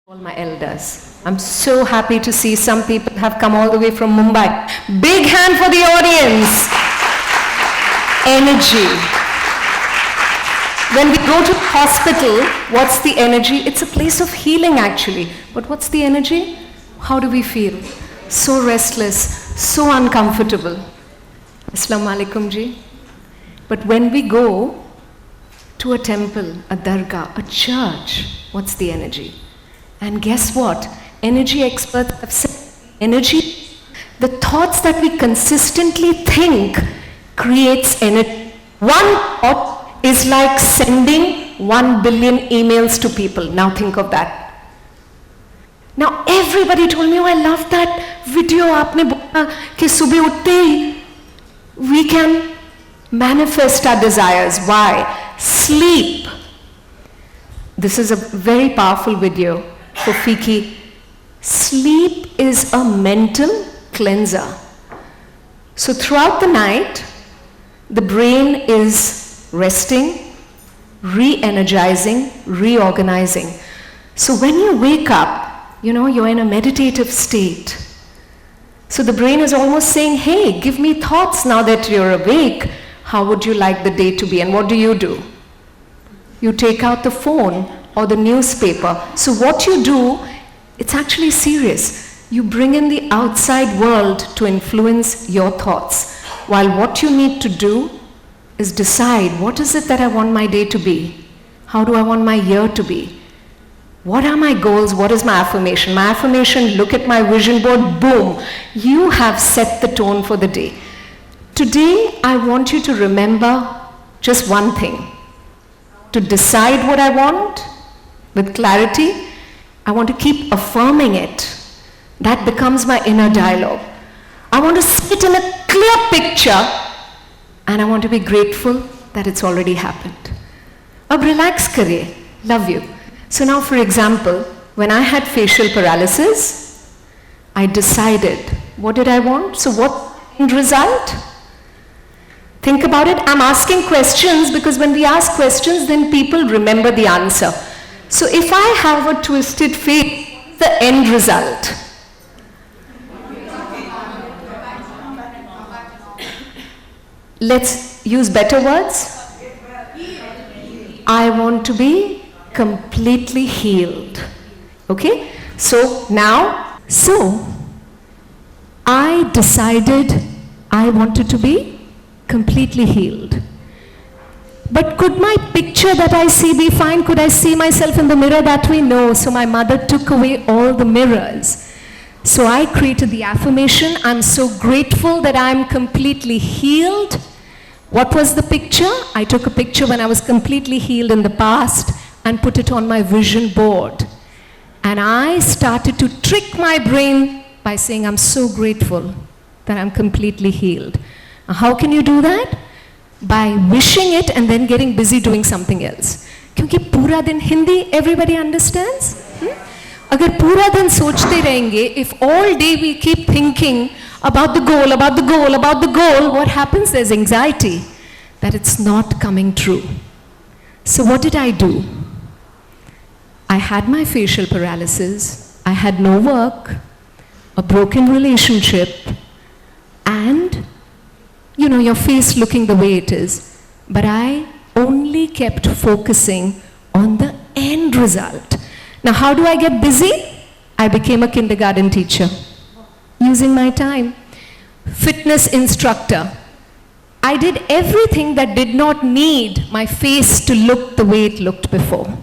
All my elders. I'm so happy to see some people have come all the way from Mumbai. Big hand for the audience. Energy. When we go to hospital, what's the energy? It's a place of healing actually. But what's the energy? How do we feel? So restless, so uncomfortable. Assalamu alaikum ji. But when we go to a temple, a dargah, a church, what's the energy? And guess what? Energy experts have said energy, the thoughts that we consistently think creates energy. One thought is like sending 1 billion emails to people. Now think of that. Now everybody told me, oh, I love that video. Aapne bola ki subah uthte hi we can manifest our desires. Why? Sleep. This is a very powerful video for Fiki. Sleep is a mental cleanser. So throughout the night, the brain is resting, re-energizing, reorganizing. So when you wake up, you're in a meditative state. So the brain is almost saying, hey, give me thoughts now that you're awake. How would you like the day to be? And what do? You take out the phone or the newspaper. So what you do, it's actually serious. You bring in the outside world to influence your thoughts. While what you need to do is decide, what is it that I want my day to be? How do I want my year to be? What are my goals? What is my affirmation? My affirmation, look at my vision board, boom. You have set the tone for the day. Today, I want you to remember just one thing. To decide what I want with clarity, I want to keep affirming it. That becomes my inner dialogue. I want to sit in a clear picture and I want to be grateful that it's already happened. Ab relax kariye, love you. So now for example, when I had facial paralysis, I decided, what did I want? So what end result? Think about it. I'm asking questions because when we ask questions, then people remember the answer. So if I have a twisted face, the end result. Let's use better words. I want to be completely healed. Okay? So now, I decided I wanted to be completely healed. But could my picture that I see be fine? Could I see myself in the mirror that way? No. So my mother took away all the mirrors. So I created the affirmation, I'm so grateful that I'm completely healed. What was the picture? I took a picture when I was completely healed in the past and put it on my vision board. And I started to trick my brain by saying, I'm so grateful that I'm completely healed. How can you do that? By wishing it and then getting busy doing something else. क्योंकि पूरा दिन Hindi everybody understands? अगर पूरा दिन सोचते रहेंगे, if all day we keep thinking about the goal, about the goal, about the goal, what happens? There's anxiety that it's not coming true. So what did I do? I had my facial paralysis, I had no work, a broken relationship, and your face looking the way it is. But I only kept focusing on the end result. Now how do I get busy? I became a kindergarten teacher using my time. Fitness instructor. I did everything that did not need my face to look the way it looked before.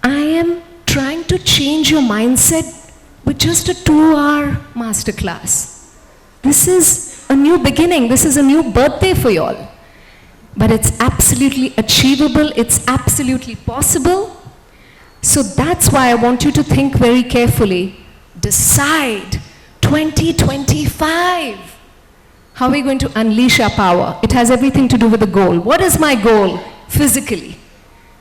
I am trying to change your mindset with just a 2-hour masterclass. This is a new beginning. This is a new birthday for you all. But it's absolutely achievable. It's absolutely possible. So that's why I want you to think very carefully. Decide 2025. How are we going to unleash our power? It has everything to do with the goal. What is my goal physically?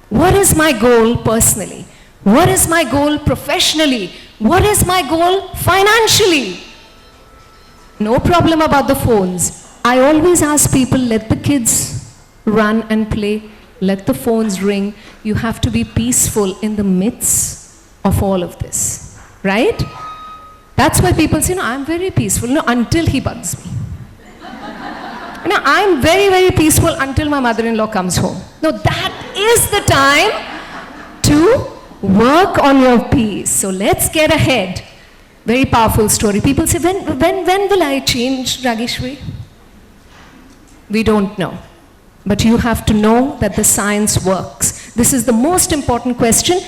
What is my goal personally? What is my goal professionally? What is my goal financially? No problem about the phones. I always ask people, let the kids run and play. Let the phones ring. You have to be peaceful in the midst of all of this, right? That's why people say, no, I'm very peaceful. No, until he bugs me. No, I'm very, very peaceful until my mother-in-law comes home. No, that is the time to work on your peace. So let's get ahead. Very powerful story. People say, when will I change, Rageshwari? We don't know. But you have to know that the science works. This is the most important question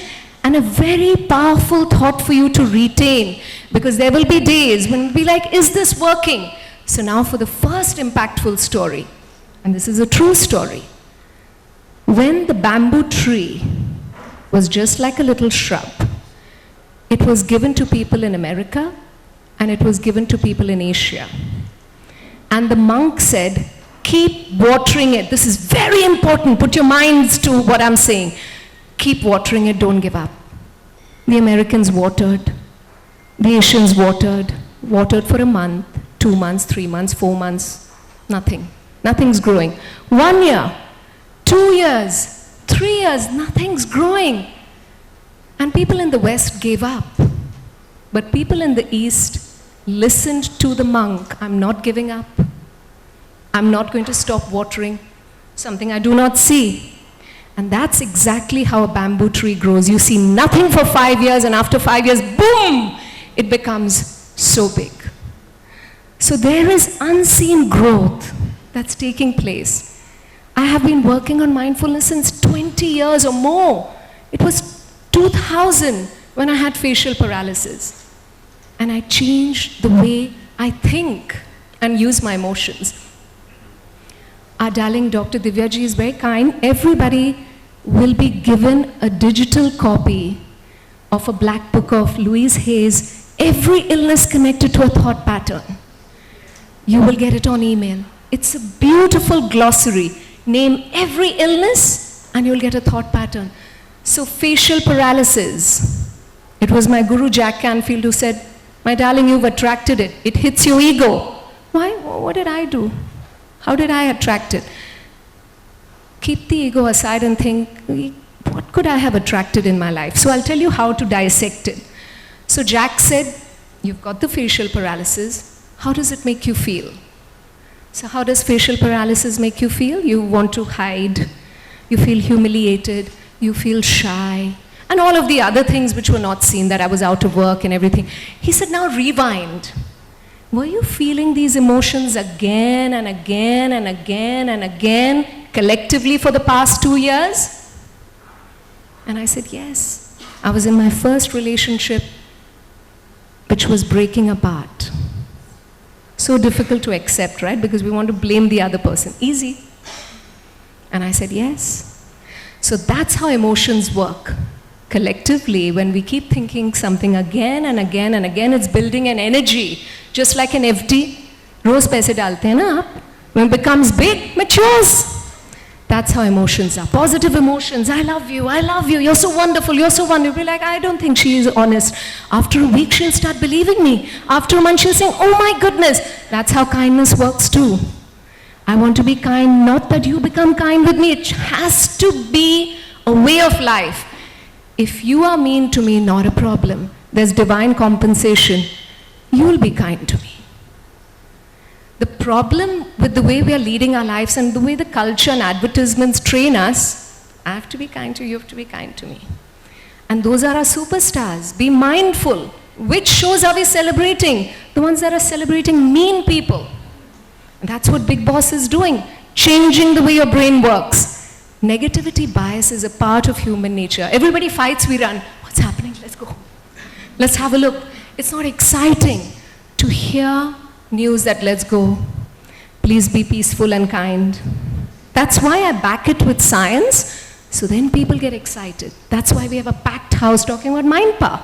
and a very powerful thought for you to retain, because there will be days when you'll be like, is this working? So now for the first impactful story, and this is a true story. When the bamboo tree was just like a little shrub, it was given to people in America and it was given to people in Asia. And the monk said, keep watering it. This is very important. Put your minds to what I'm saying. Keep watering it, don't give up. The Americans watered, the Asians watered for a month, 2 months, 3 months, 4 months, nothing. Nothing's growing. 1 year, 2 years, 3 years, nothing's growing. And people in the West gave up. But people in the East listened to the monk. I'm not giving up. I'm not going to stop watering something I do not see. And that's exactly how a bamboo tree grows. You see nothing for 5 years, and after 5 years, boom, it becomes so big. So there is unseen growth that's taking place. I have been working on mindfulness since 20 years or more. It was 2000 when I had facial paralysis. And I changed the way I think and use my emotions. Our darling Dr. Divyaji is very kind. Everybody will be given a digital copy of a black book of Louise Hay's Every Illness Connected to a Thought Pattern. You will get it on email. It's a beautiful glossary. Name every illness and you'll get a thought pattern. So facial paralysis. It was my guru Jack Canfield who said, my darling, you've attracted it. It hits your ego. Why? What did I do? How did I attract it? Keep the ego aside and think, what could I have attracted in my life? So I'll tell you how to dissect it. So Jack said, you've got the facial paralysis. How does it make you feel? So how does facial paralysis make you feel? You want to hide. You feel humiliated. You feel shy. And all of the other things which were not seen, that I was out of work and everything. He said, now rewind. Were you feeling these emotions again and again and again and again collectively for the past 2 years? And I said, yes. I was in my first relationship which was breaking apart. So difficult to accept, right? Because we want to blame the other person. Easy. And I said, yes. So that's how emotions work. Collectively, when we keep thinking something again and again and again, it's building an energy. Just like an FD. Roz paise dalte hain na aap. When it becomes big, matures. That's how emotions are. Positive emotions. I love you. You're so wonderful. You're so wonderful. You'll be like, I don't think she is honest. After a week, she'll start believing me. After a month, she'll say, oh my goodness. That's how kindness works too. I want to be kind, not that you become kind with me. It has to be a way of life. If you are mean to me, not a problem. There's divine compensation. You will be kind to me. The problem with the way we are leading our lives and the way the culture and advertisements train us, I have to be kind to you, you have to be kind to me. And those are our superstars. Be mindful. Which shows are we celebrating? The ones that are celebrating mean people. And that's what Bigg Boss is doing. Changing the way your brain works. Negativity bias is a part of human nature. Everybody fights, we run. What's happening? Let's go. Let's have a look. It's not exciting to hear news that let's go. Please be peaceful and kind. That's why I back it with science, so then people get excited. That's why we have a packed house talking about mind power.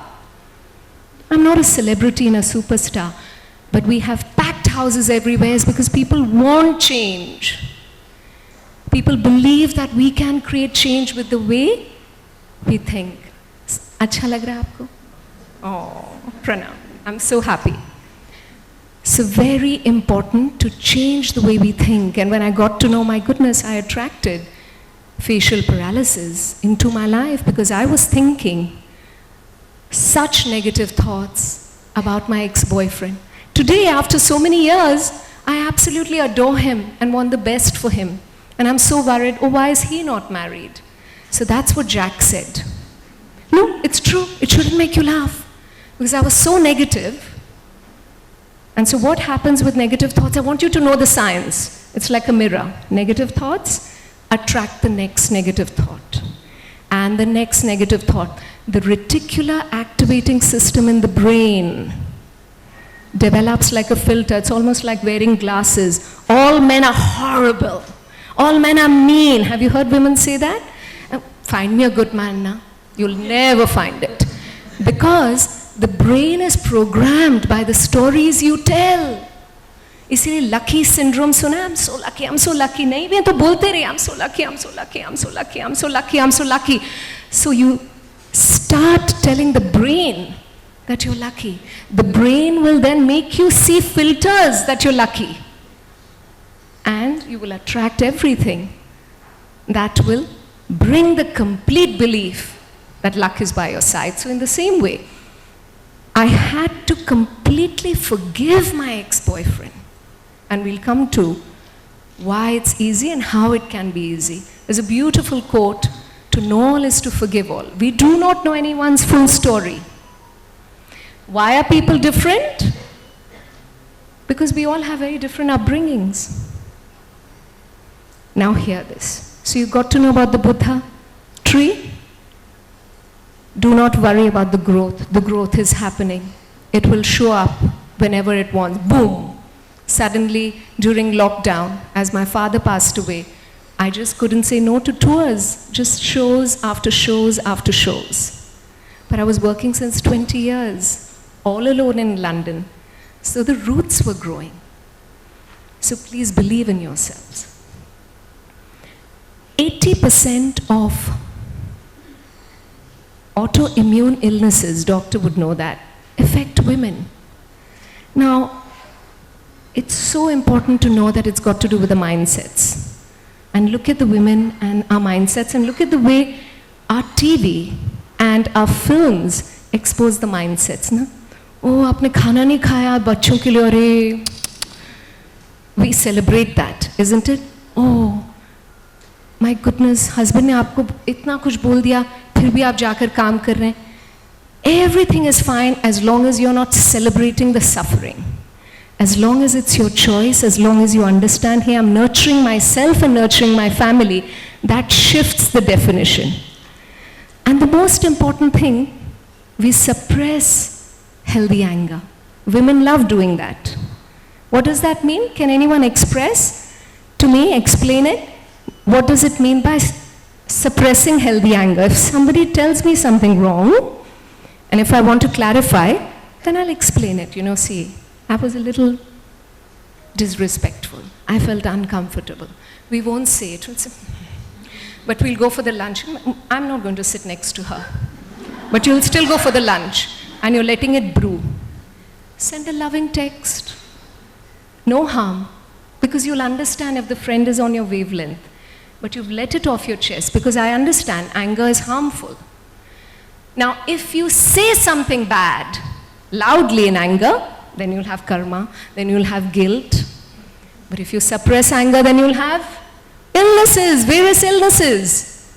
I'm not a celebrity and a superstar, but we have packed houses everywhere because people want change. People believe that we can create change with the way we think. Acha lag raha hai aapko? Oh, pranam. I'm so happy. So very important to change the way we think. And when I got to know, my goodness, I attracted facial paralysis into my life because I was thinking such negative thoughts about my ex-boyfriend. Today, after so many years, I absolutely adore him and want the best for him. And I'm so worried, oh, why is he not married? So that's what Jack said. No, it's true. It shouldn't make you laugh. Because I was so negative. And so what happens with negative thoughts? I want you to know the science. It's like a mirror. Negative thoughts attract the next negative thought. And the next negative thought. The reticular activating system in the brain develops like a filter. It's almost like wearing glasses. All men are horrible. All men are mean. Have you heard women say that? Find me a good man now. You'll never find it. Because the brain is programmed by the stories you tell. इसीलिए lucky syndrome सुना है? I'm so lucky, I'm so lucky. नहीं भी तो बोलते रहे I'm so lucky, I'm so lucky, I'm so lucky, I'm so lucky, I'm so lucky. So you start telling the brain that you're lucky. The brain will then make you see filters that you're lucky. And you will attract everything that will bring the complete belief that luck is by your side. So in the same way, I had to completely forgive my ex-boyfriend. And we'll come to why it's easy and how it can be easy. There's a beautiful quote, to know all is to forgive all. We do not know anyone's full story. Why are people different? Because we all have very different upbringings. Now hear this. So you got to know about the Buddha tree? Do not worry about the growth. The growth is happening. It will show up whenever it wants. Boom! Suddenly, during lockdown, as my father passed away, I just couldn't say no to tours. Just shows after shows after shows. But I was working since 20 years, all alone in London. So the roots were growing. So please believe in yourselves. 80% of autoimmune illnesses, doctor would know that, affect women. Now, it's so important to know that it's got to do with the mindsets. And look at the women and our mindsets, and look at the way our TV and our films expose the mindsets. Na? Oh, आपने खाना नहीं खाया बच्चों के लिए, अरे. We celebrate that, isn't it? Oh, my goodness, husband ने आपको इतना कुछ बोल दिया, फिर भी आप जाकर काम कर रहे हैं. Everything is fine as long as you're not celebrating the suffering. As long as it's your choice, as long as you understand, hey, I'm nurturing myself and nurturing my family, that shifts the definition. And the most important thing, we suppress healthy anger. Women love doing that. What does that mean? Can anyone express to me, explain it? What does it mean by suppressing healthy anger? If somebody tells me something wrong, and if I want to clarify, then I'll explain it. You know, see, I was a little disrespectful. I felt uncomfortable. We won't say it, but we'll go for the lunch. I'm not going to sit next to her, but you'll still go for the lunch, and you're letting it brew. Send a loving text. No harm, because you'll understand if the friend is on your wavelength. But you've let it off your chest, because I understand anger is harmful. Now, if you say something bad loudly in anger, then you'll have karma, then you'll have guilt. But if you suppress anger, then you'll have illnesses, various illnesses.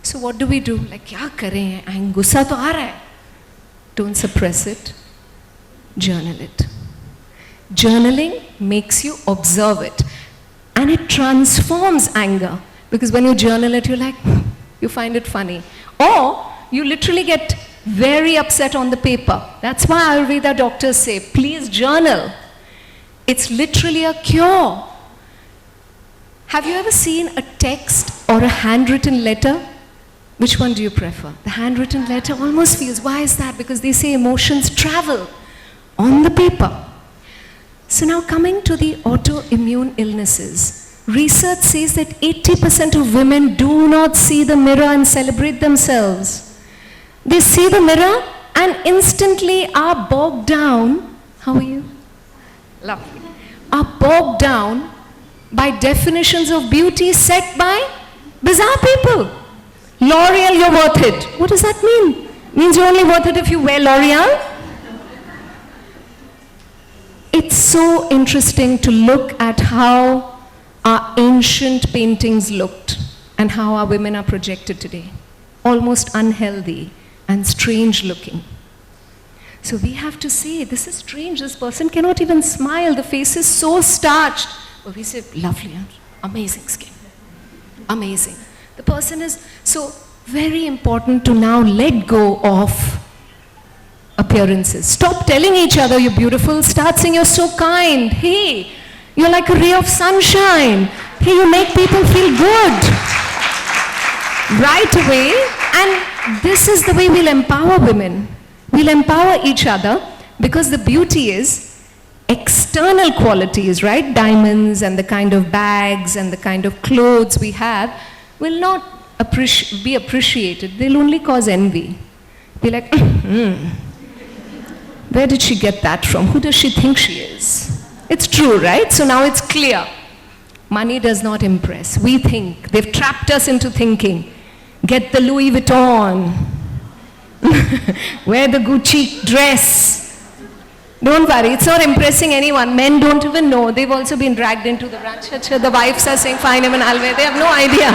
So what do we do? Like, kya kare? Gussa to aa raha hai. Don't suppress it. Journal it. Journaling makes you observe it. And it transforms anger. Because when you journal it, you're like, you find it funny. Or you literally get very upset on the paper. That's why Ayurveda doctors say, please journal. It's literally a cure. Have you ever seen a text or a handwritten letter? Which one do you prefer? The handwritten letter almost feels, why is that? Because they say emotions travel on the paper. So now coming to the autoimmune illnesses, research says that 80% of women do not see the mirror and celebrate themselves. They see the mirror and instantly are bogged down. How are you? Lovely. Are bogged down by definitions of beauty set by bizarre people. L'Oreal, you're worth it. What does that mean? Means you're only worth it if you wear L'Oreal? It's so interesting to look at how our ancient paintings looked and how our women are projected today. Almost unhealthy and strange looking. So we have to say, this is strange, this person cannot even smile, the face is so starched. But we say, lovely, amazing skin, amazing. The person is, so very important to now let go of appearances. Stop telling each other you're beautiful, start saying you're so kind. Hey, you're like a ray of sunshine. Hey, you make people feel good. Right away, and this is the way we'll empower women. We'll empower each other because the beauty is external qualities, right? Diamonds and the kind of bags and the kind of clothes we have will not be appreciated. They'll only cause envy. Be like, where did she get that from? Who does she think she is? It's true, right? So now it's clear. Money does not impress. We think. They've trapped us into thinking. Get the Louis Vuitton. Wear the Gucci dress. Don't worry, it's not impressing anyone. Men don't even know. They've also been dragged into the branch. The wives are saying, fine, I'll wear. They have no idea.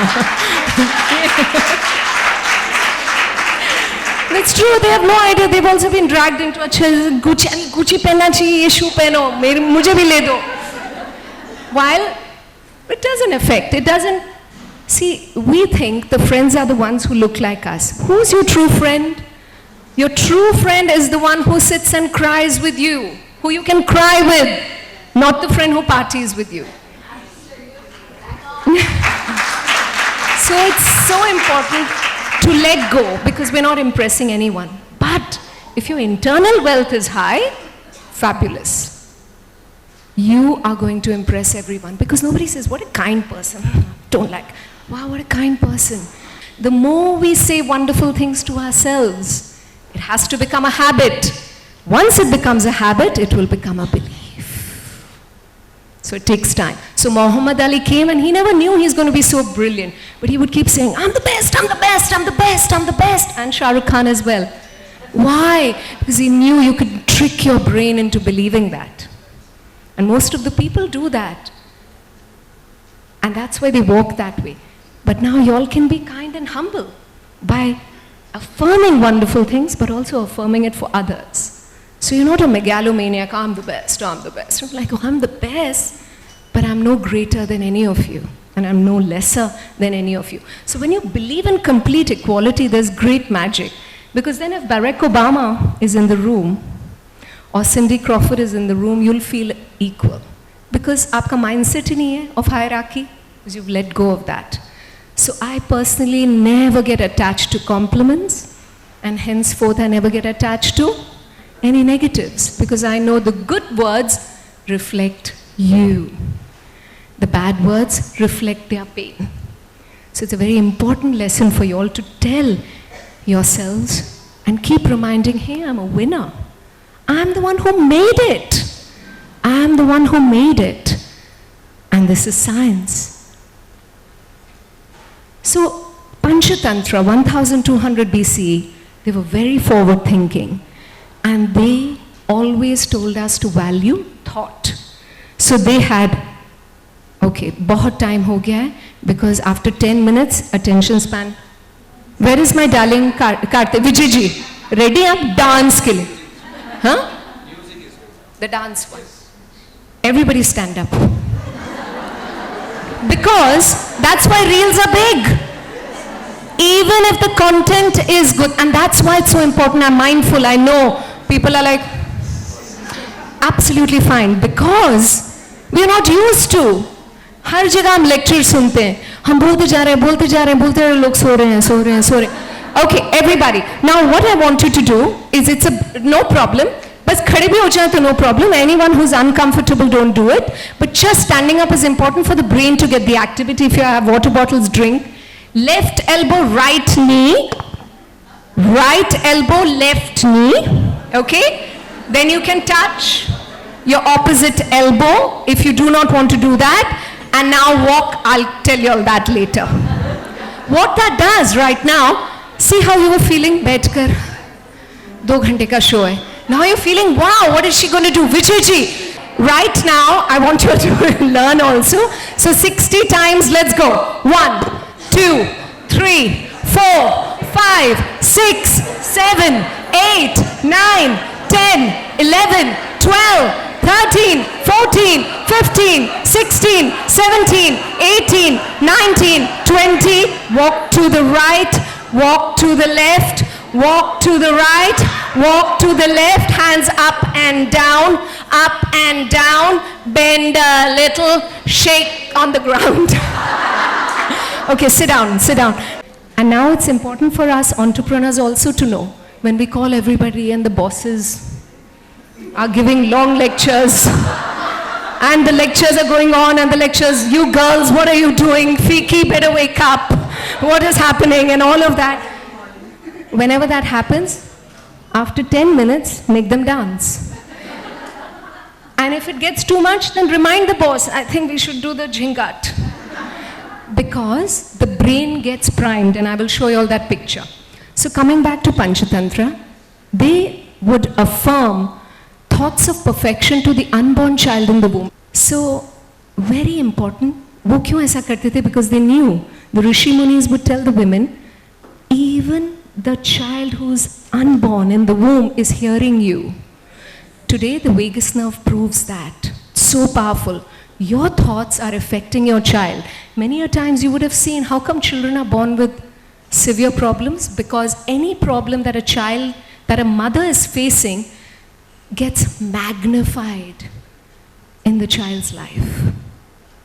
It's true, they have no idea. They've also been dragged into Gucci pehna chahiye, ye shoe pehno, mujhe bhi le do. While it doesn't affect, it doesn't. See, we think the friends are the ones who look like us. Who's your true friend? Your true friend is the one who sits and cries with you, who you can cry with, not the friend who parties with you. So it's so important to let go because we're not impressing anyone. But if your internal wealth is high, fabulous. You are going to impress everyone because nobody says, what a kind person. Don't like, wow, what a kind person. The more we say wonderful things to ourselves, it has to become a habit. Once it becomes a habit, it will become a belief. So it takes time. So Muhammad Ali came and he never knew he's going to be so brilliant. But he would keep saying, I'm the best, I'm the best, I'm the best, I'm the best. And Shah Rukh Khan as well. Why? Because he knew you could trick your brain into believing that. And most of the people do that. And that's why they walk that way. But now you all can be kind and humble by affirming wonderful things, but also affirming it for others. So you're not a megalomaniac, I'm the best, I'm the best. I'm like, oh, I'm the best, but I'm no greater than any of you, and I'm no lesser than any of you. So when you believe in complete equality, there's great magic. Because then if Barack Obama is in the room, or Cindy Crawford is in the room, you'll feel equal. Because aapka mindset hi nahi hai of hierarchy, because you've let go of that. So I personally never get attached to compliments, and henceforth I never get attached to any negatives, because I know the good words reflect you. The bad words reflect their pain. So it's a very important lesson for you all to tell yourselves and keep reminding, hey, I'm a winner. I'm the one who made it. I'm the one who made it. And this is science. So, Panchatantra, 1200 BCE, they were very forward thinking. And they always told us to value thought. So they had, okay, bahut time ho gaya hai, because after 10 minutes, attention span. Where is my darling Karthik? Vijay ji, ready up? Dance ke liye. Huh? The dance one. Everybody stand up. Because that's why reels are big. Even if the content is good, and that's why it's so important. I'm mindful. I know people are like, absolutely fine, because we're not used to. हर जगह हम lecture सुनते हैं, हम बोलते जा रहे हैं, बोलते जा रहे हैं, बोलते जा रहे हैं, लोग सो रहे हैं, सो रहे हैं, सो रहे हैं. Okay, everybody. Now what I want you to do is, it's a no problem. बस खड़े भी हो जाए तो no problem. Anyone who's uncomfortable, don't do it. But just standing up is important for the brain to get the activity. If you have water bottles, drink. Left elbow, right knee. Right elbow, left knee. Okay? Then you can touch your opposite elbow if you do not want to do that. And now walk. I'll tell you all that later. What that does right now, see how you were feeling? बैठकर 2 घंटे का show है. Now you're feeling, wow, what is she going to do? Vijay ji, right now, I want you to learn also. So 60 times, let's go. 1, 2, 3, 4, 5, 6, 7, 8, 9, 10, 11, 12, 13, 14, 15, 16, 17, 18, 19, 20. Walk to the right, walk to the left, walk to the right, walk to the left, hands up and down, bend a little, shake on the ground. Okay, sit down, sit down. And now it's important for us entrepreneurs also to know, when we call everybody and the bosses are giving long lectures, and the lectures are going on, and the lectures, you girls, what are you doing? Fiki, better wake up. What is happening? And all of that. Whenever that happens, after 10 minutes, make them dance. And if it gets too much, then remind the boss, I think we should do the jhingat. Because the brain gets primed, and I will show you all that picture. So coming back to Panchatantra, they would affirm thoughts of perfection to the unborn child in the womb. So, very important. वो क्यों ऐसा करते थे? Because they knew, the Rishi Munis would tell the women, even the child who's unborn in the womb is hearing you. Today, the vagus nerve proves that. So powerful. Your thoughts are affecting your child. Many a times you would have seen, how come children are born with severe problems? Because any problem that a child, that a mother is facing, gets magnified in the child's life.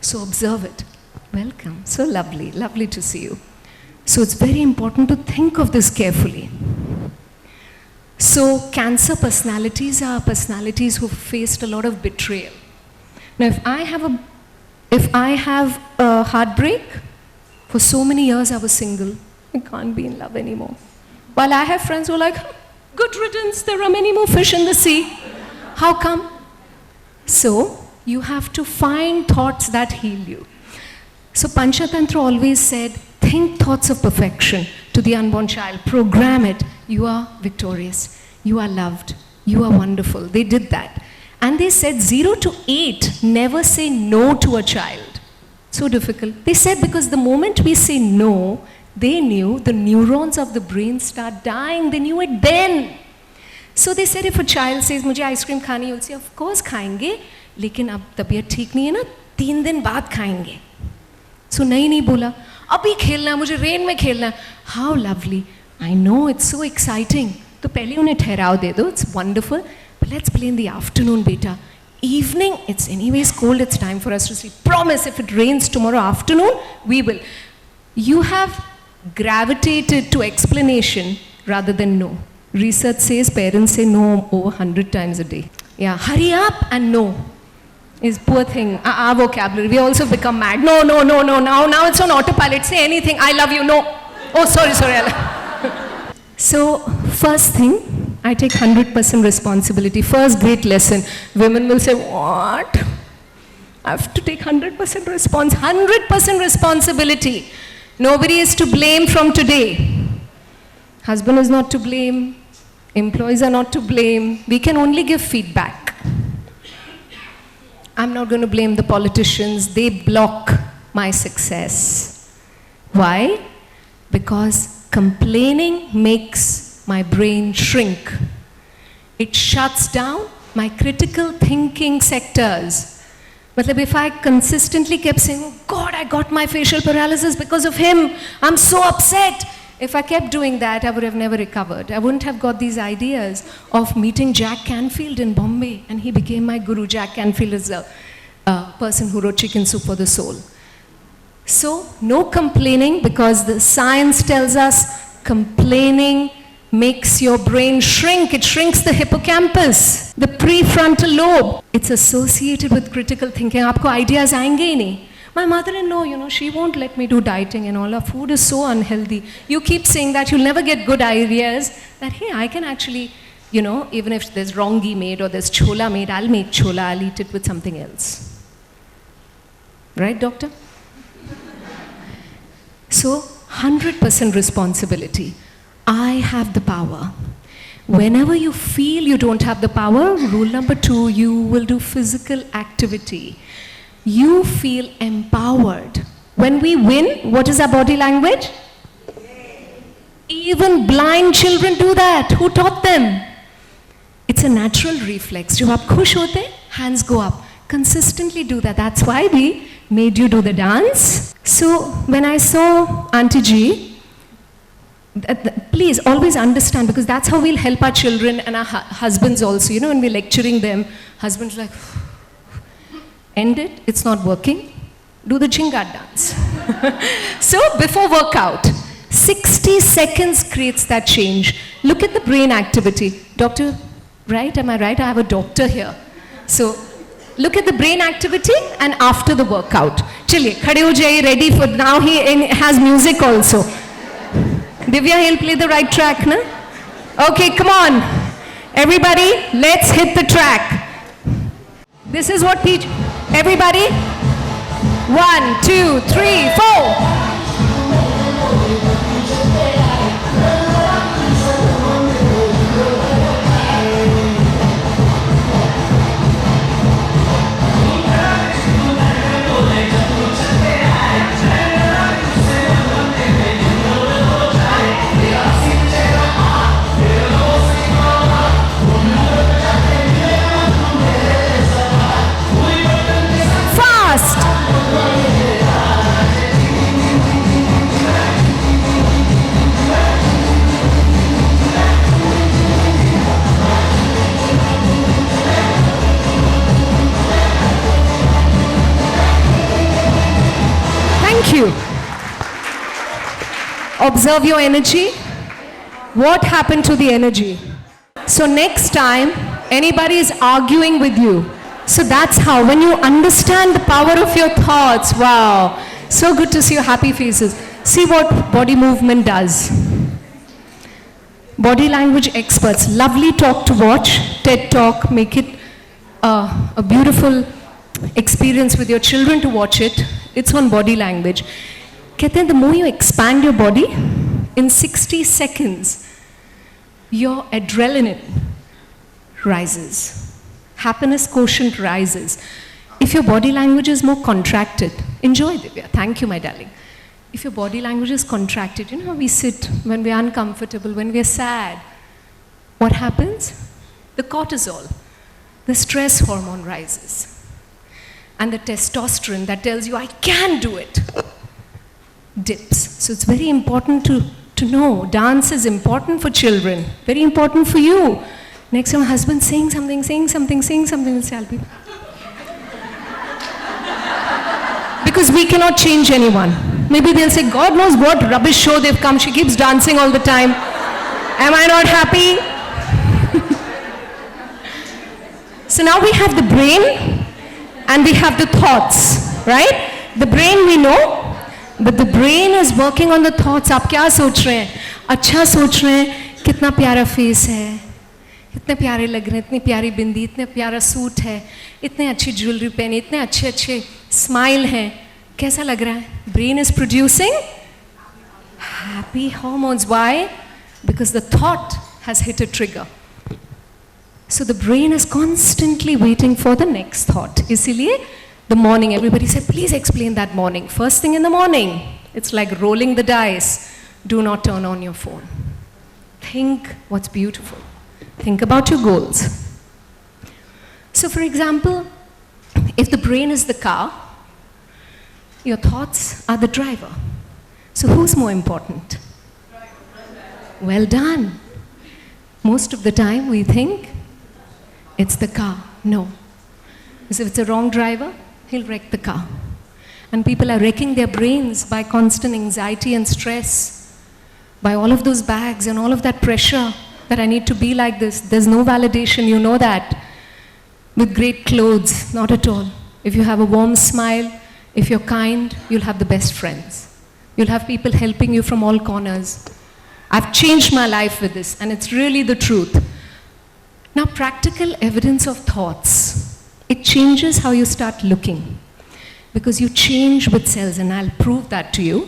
So observe it. Welcome. So lovely. Lovely to see you. So it's very important to think of this carefully. So cancer personalities are personalities who faced a lot of betrayal. Now if I have a heartbreak, for so many years I was single. I can't be in love anymore. While I have friends who are like, good riddance, there are many more fish in the sea. How come? So you have to find thoughts that heal you. So Panchatantra always said, think thoughts of perfection to the unborn child. Program it. You are victorious. You are loved. You are wonderful. They did that. And they said 0 to 8, never say no to a child. So difficult. They said because the moment we say no, they knew the neurons of the brain start dying. They knew it then. So they said if a child says, मुझे ice cream खानी है, you'll say, of course खाएंगे, लेकिन अब तबीयत ठीक नहीं है ना, 3 दिन बाद खाएंगे. So नहीं बोला, अभी खेलना है, मुझे रेन में खेलना है. How lovely. I know, it's so exciting. तो पहले उन्हें ठहराव दे दो, it's wonderful. But let's play in the afternoon, beta. Evening, it's anyways cold, it's time for us to sleep. Promise, if it rains tomorrow afternoon, we will. You have gravitated to explanation rather than no. Research says parents say no over 100 times a day. Yeah, hurry up and no is poor thing. Our vocabulary, we also become mad. No, now it's on autopilot. Say anything, I love you, no. Oh, sorry. So, first thing, I take 100% responsibility. First great lesson. Women will say, what? I have to take 100% 100% responsibility. Nobody is to blame from today. Husband is not to blame. Employees are not to blame. We can only give feedback. I'm not going to blame the politicians. They block my success. Why? Because complaining makes my brain shrink. It shuts down my critical thinking sectors. But if I consistently kept saying, oh God, I got my facial paralysis because of him. I'm so upset. If I kept doing that, I would have never recovered. I wouldn't have got these ideas of meeting Jack Canfield in Bombay. And he became my guru. Jack Canfield is a person who wrote Chicken Soup for the Soul. So, no complaining, because the science tells us complaining makes your brain shrink. It shrinks the hippocampus, the prefrontal lobe. It's associated with critical thinking. Aapko ideas aayenge hi nahi. My mother-in-law, she won't let me do dieting and all. Our food is so unhealthy. You keep saying that, you'll never get good ideas. That, hey, I can actually, even if there's rongi made or there's chola made, I'll make chola, I'll eat it with something else. Right, doctor? So, 100% responsibility. I have the power. Whenever you feel you don't have the power, rule number 2, you will do physical activity. You feel empowered. When we win, what is our body language? Even blind children do that. Who taught them? It's a natural reflex. जब आप खुश होते, hands go up. Consistently do that. That's why we made you do the dance. So when I saw Auntie G, please always understand, because that's how we'll help our children and our husbands also. You know, when we're lecturing them, husbands like, end it, it's not working. Do the Chingat dance. So before workout, 60 seconds creates that change. Look at the brain activity. Doctor, right? Am I right? I have a doctor here. So look at the brain activity and after the workout. Chaliye, khade ho jaiye, ready for, now he has music also. Divya, he'll play the right track, na? Okay, come on. Everybody, let's hit the track. This is what Peach, everybody. 1, 2, 3, 4. Observe your energy. What happened to the energy? So next time, anybody is arguing with you. So that's how, when you understand the power of your thoughts, wow, so good to see your happy faces. See what body movement does. Body language experts, lovely talk to watch, TED Talk, make it a beautiful experience with your children to watch it. It's on body language. कहते हैं, the more you expand your body, in 60 seconds, your adrenaline rises. Happiness quotient rises. If your body language is more contracted, enjoy, Divya. Thank you, my darling. If your body language is contracted, you know how we sit when we're uncomfortable, when we're sad. What happens? The cortisol, the stress hormone rises. And the testosterone that tells you, I can do it, dips. So it's very important to know. Dance is important for children, very important for you. Next time, husband saying something, we'll say, I'll be. Because we cannot change anyone. Maybe they'll say, God knows what rubbish show they've come. She keeps dancing all the time. Am I not happy? So now we have the brain and we have the thoughts, right? The brain we know, but the brain is working on the thoughts. आप क्या सोच रहे हैं? अच्छा सोच रहे हैं, कितना प्यारा फेस है, इतने प्यारे लग रहे हैं, इतनी प्यारी बिंदी, इतने प्यारा सूट है, इतने अच्छी ज्वेलरी पहनी, इतने अच्छे अच्छे स्माइल हैं, कैसा लग रहा है? Brain is producing happy hormones. Why? Because the thought has hit a trigger. So the brain is constantly waiting for the next thought. इसीलिए the morning, everybody said, please explain that morning. First thing in the morning, it's like rolling the dice. Do not turn on your phone. Think what's beautiful. Think about your goals. So for example, if the brain is the car, your thoughts are the driver. So who's more important? Well done. Most of the time we think it's the car. No. Because if it's a wrong driver, he'll wreck the car. And people are wrecking their brains by constant anxiety and stress, by all of those bags and all of that pressure that I need to be like this. There's no validation, you know that. With great clothes, not at all. If you have a warm smile, if you're kind, you'll have the best friends. You'll have people helping you from all corners. I've changed my life with this, and it's really the truth. Now, practical evidence of thoughts. It changes how you start looking. Because you change with cells, and I'll prove that to you.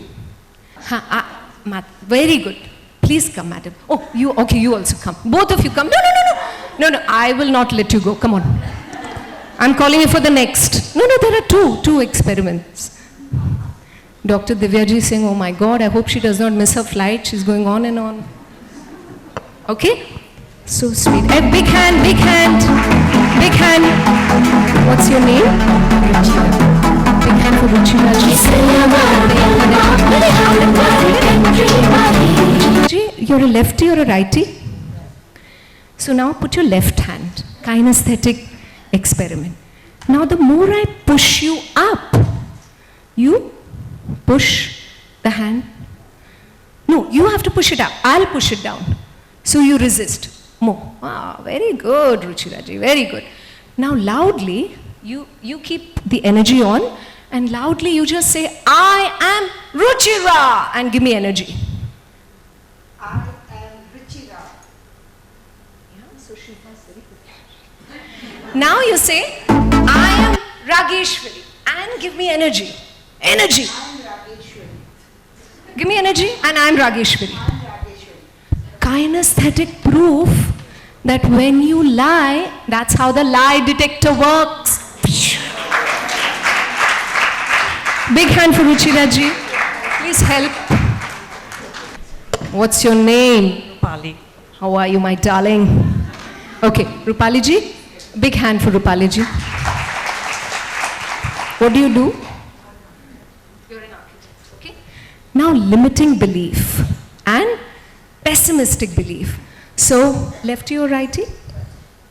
Very good. Please come, madam. Oh, you also come. Both of you come. No, I will not let you go. Come on. I'm calling you for the next. No, there are two experiments. Dr. Divyaji is saying, oh my God, I hope she does not miss her flight. She's going on and on. Okay? So sweet. A big hand, big hand, big hand. What's your name? Big hand for Ruchira ji. You're a lefty or a righty? So now put your left hand. Kinesthetic experiment. Now the more I push you up, you push the hand. No, you have to push it up. I'll push it down. So you resist. More. Wow, very good, Ruchiraji, very good. Now loudly, you keep the energy on, and loudly you just say, I am Ruchira, and give me energy. I am Ruchira. Yeah, so she has very good. Now you say, I am Rageshwari, and give me energy. Energy. I am Rageshwari. Give me energy, and I am Rageshwari. Kinesthetic proof that when you lie, that's how the lie detector works. Big hand for Ruchira ji. Please help. What's your name? Rupali. How are you, my darling? Okay, Rupali ji. Big hand for Rupali ji. What do you do? You're an architect, okay? Now, limiting belief and pessimistic belief. So, lefty or righty?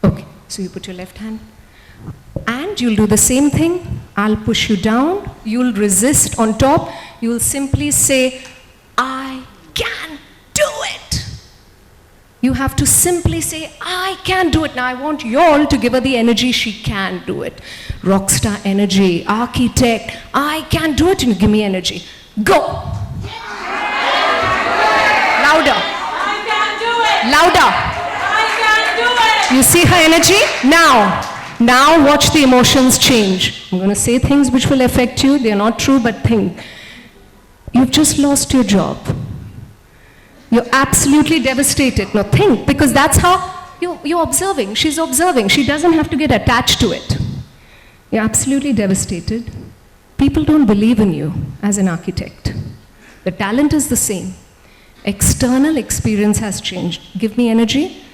Okay, so you put your left hand. And you'll do the same thing. I'll push you down. You'll resist on top. You'll simply say, I can do it. You have to simply say, I can do it. Now, I want you all to give her the energy she can do it. Rockstar energy, architect, I can do it. And give me energy. Go. Louder. Louder. I can do it. You see her energy? Now watch the emotions change. I'm going to say things which will affect you. They're not true, but think. You've just lost your job. You're absolutely devastated. Now think, because that's how you're observing. She's observing. She doesn't have to get attached to it. You're absolutely devastated. People don't believe in you as an architect. The talent is the same. External experience has changed. Give me energy.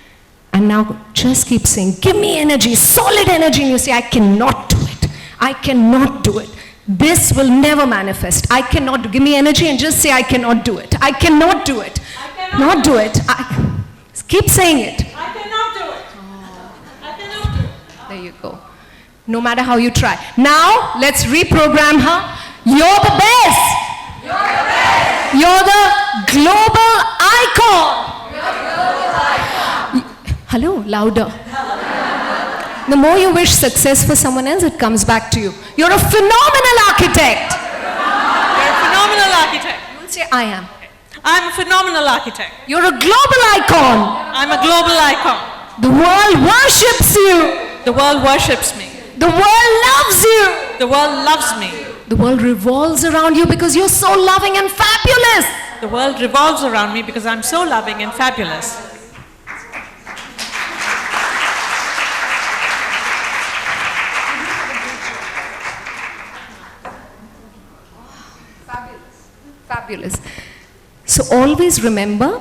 And now just keep saying, give me energy, solid energy. And you say, I cannot do it. I cannot do it. This will never manifest. I cannot. Give me energy and just say, I cannot do it. I cannot do it. I cannot do it. Keep saying it. I cannot do it. I cannot do it. There you go. No matter how you try. Now, let's reprogram her. You're the best. You're the best. You're the global icon. Hello, louder. The more you wish success for someone else, it comes back to you. You're a phenomenal architect. You're a phenomenal architect. You will say, I am. I'm a phenomenal architect. You're a global icon. I'm a global icon. The world worships you. The world worships me. The world loves you. The world loves me. The world revolves around you because you're so loving and fabulous. The world revolves around me because I'm so loving and fabulous. Fabulous. So always remember,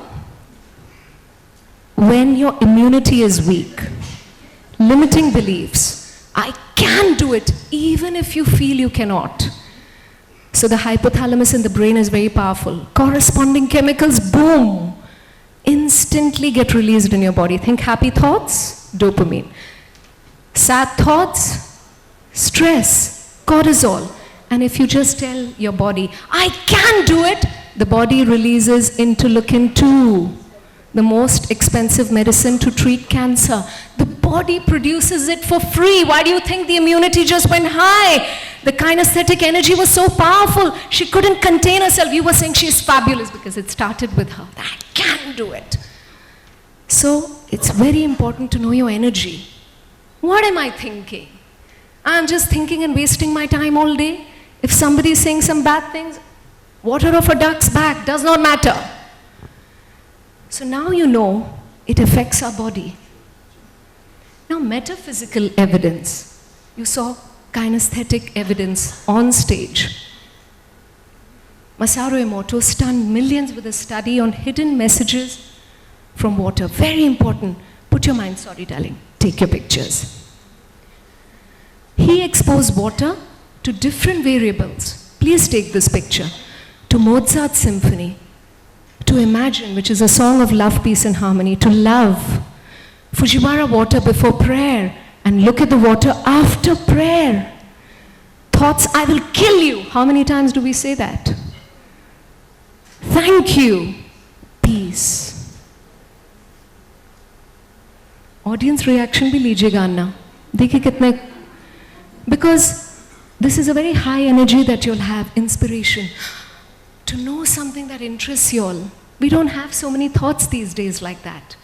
when your immunity is weak, limiting beliefs, I can do it even if you feel you cannot. So the hypothalamus in the brain is very powerful. Corresponding chemicals, boom, instantly get released in your body. Think happy thoughts, dopamine. Sad thoughts, stress, cortisol. And if you just tell your body, I can do it, the body releases interleukin-2, the most expensive medicine to treat cancer. The body produces it for free. Why do you think the immunity just went high? The kinesthetic energy was so powerful, she couldn't contain herself. You were saying she's fabulous because it started with her. I can do it. So it's very important to know your energy. What am I thinking? I'm just thinking and wasting my time all day. If somebody is saying some bad things, water off a duck's back, does not matter. So now you know it affects our body. Now, metaphysical evidence. You saw kinesthetic evidence on stage. Masaru Emoto stunned millions with a study on hidden messages from water. Very important. Put your mind, sorry darling, take your pictures. He exposed water to different variables. Please take this picture. To Mozart's symphony, to Imagine, which is a song of love, peace and harmony, to love. Fujiwara water before prayer, and look at the water after prayer. Thoughts, I will kill you. How many times do we say that? Thank you. Peace. Audience reaction भी लीजिएगा अन्ना. देखिए कितने, because this is a very high energy that you'll have, inspiration. To know something that interests you all. We don't have so many thoughts these days like that.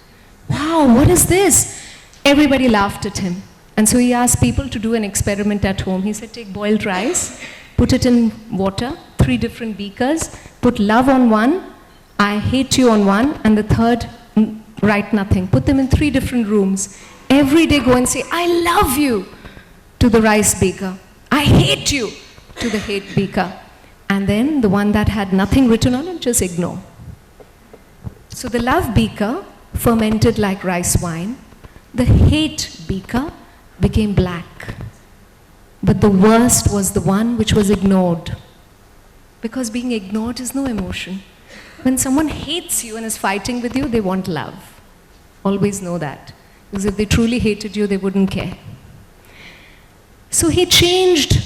Wow, what is this? Everybody laughed at him. And so he asked people to do an experiment at home. He said, take boiled rice, put it in water, 3 different beakers, put love on one, I hate you on one, and the third, write nothing. Put them in 3 different rooms. Every day go and say, I love you to the rice beaker. I hate you to the hate beaker. And then the one that had nothing written on it, just ignore. So the love beaker fermented like rice wine. The hate beaker became black. But the worst was the one which was ignored. Because being ignored is no emotion. When someone hates you and is fighting with you, they want love. Always know that. Because if they truly hated you, they wouldn't care. So he changed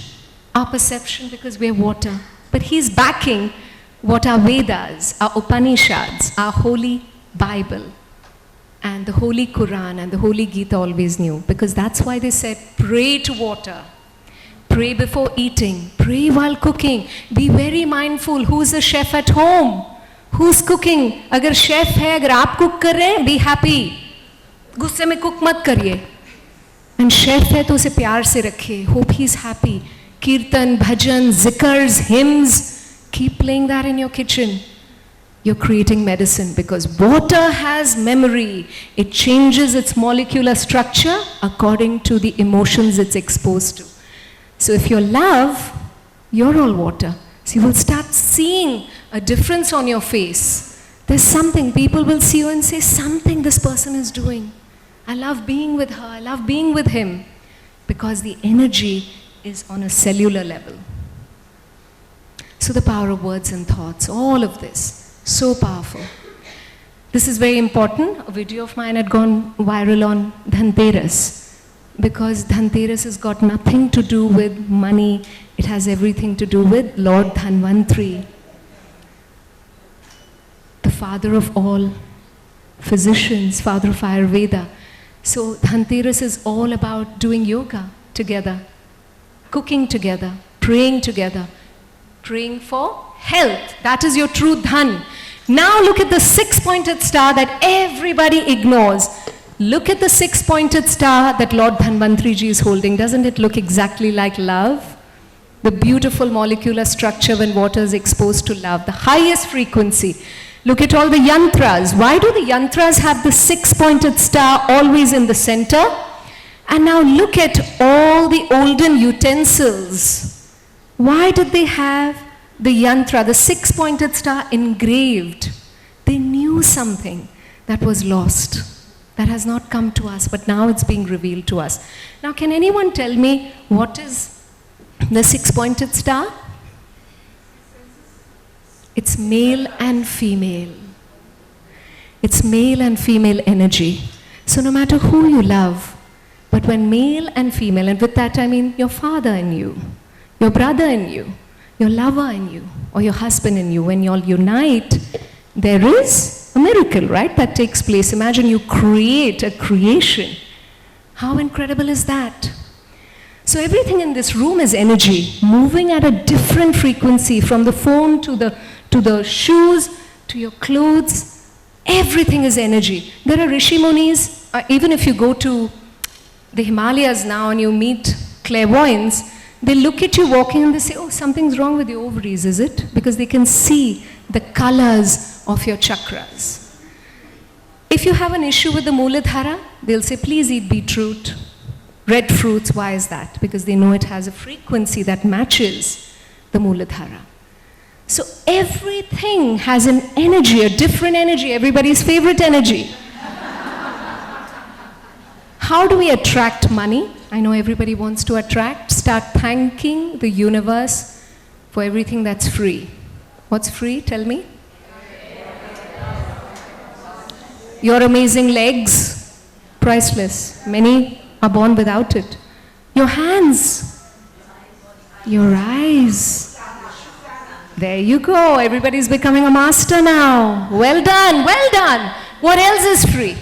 our perception because we're water. But he's backing what our Vedas, our Upanishads, our holy Bible, and the holy Quran and the holy Gita always knew. Because that's why they said, pray to water. Pray before eating. Pray while cooking. Be very mindful. Who's the chef at home? Who's cooking? अगर chef है, अगर आप cook कर रहे हैं, be happy. गुस्से में cook मत करिए. And chef है तो उसे प्यार से रखिए. Hope he's happy. Kirtan, bhajan, zikrs, hymns. Keep playing that in your kitchen. You're creating medicine because water has memory. It changes its molecular structure according to the emotions it's exposed to. So if you're love, you're all water. So you will start seeing a difference on your face. There's something, people will see you and say, something this person is doing. I love being with her, I love being with him. Because the energy is on a cellular level. So the power of words and thoughts, all of this, so powerful. This is very important. A video of mine had gone viral on Dhanteras. Because Dhanteras has got nothing to do with money. It has everything to do with Lord Dhanvantri, the father of all physicians, father of Ayurveda. So Dhanteras is all about doing yoga together, cooking together, praying for health. That is your true dhan. Now look at the 6-pointed star that everybody ignores. Look at the 6-pointed star that Lord Dhanvantri ji is holding. Doesn't it look exactly like love? The beautiful molecular structure when water is exposed to love, the highest frequency. Look at all the yantras. Why do the yantras have the 6-pointed star always in the center? And now look at all the olden utensils. Why did they have the yantra, the 6-pointed star engraved? They knew something that was lost, that has not come to us, but now it's being revealed to us. Now can anyone tell me what is the 6-pointed star? It's male and female. It's male and female energy. So no matter who you love, but when male and female, and with that I mean your father in you, your brother in you, your lover in you, or your husband in you, when you all unite, there is a miracle, right, that takes place. Imagine you create a creation. How incredible is that? So everything in this room is energy, moving at a different frequency, from the phone to the shoes, to your clothes. Everything is energy. There are Rishi Munis, even if you go to the Himalayas now and you meet clairvoyants, they look at you walking and they say, oh, something's wrong with your ovaries, is it? Because they can see the colors of your chakras. if you have an issue with the Mooladhara, they'll say, please eat beetroot, red fruits. Why is that? Because they know it has a frequency that matches the Mooladhara. So everything has an energy, a different energy, everybody's favorite energy. How do we attract money? I know everybody wants to attract. Start thanking the universe for everything that's free. What's free? Tell me. Your amazing legs, priceless. Many are born without it. Your hands, your eyes. There you go. Everybody's becoming a master now. Well done, well done. What else is free?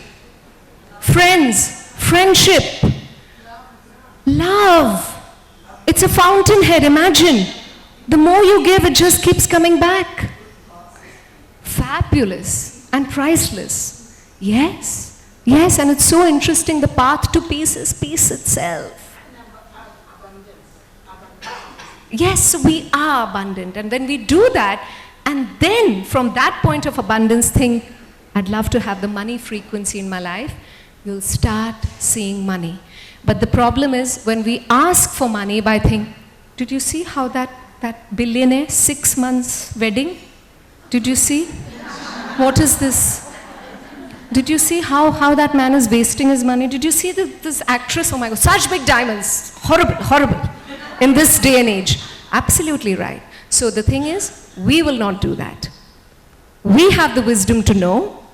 Friends, friendship, love. It's a fountainhead, imagine. The more you give, it just keeps coming back. Fabulous and priceless. Yes, yes, and it's so interesting. The path to peace is peace itself. Yes, we are abundant, and when we do that, and then from that point of abundance think, I'd love to have the money frequency in my life, you'll start seeing money. But the problem is when we ask for money by thinking, did you see how that billionaire, 6 months wedding? Did you see? What is this? Did you see how that man is wasting his money? Did you see this actress? Oh my God, such big diamonds. Horrible, horrible. In this day and age. Absolutely right. So the thing is, we will not do that. We have the wisdom to know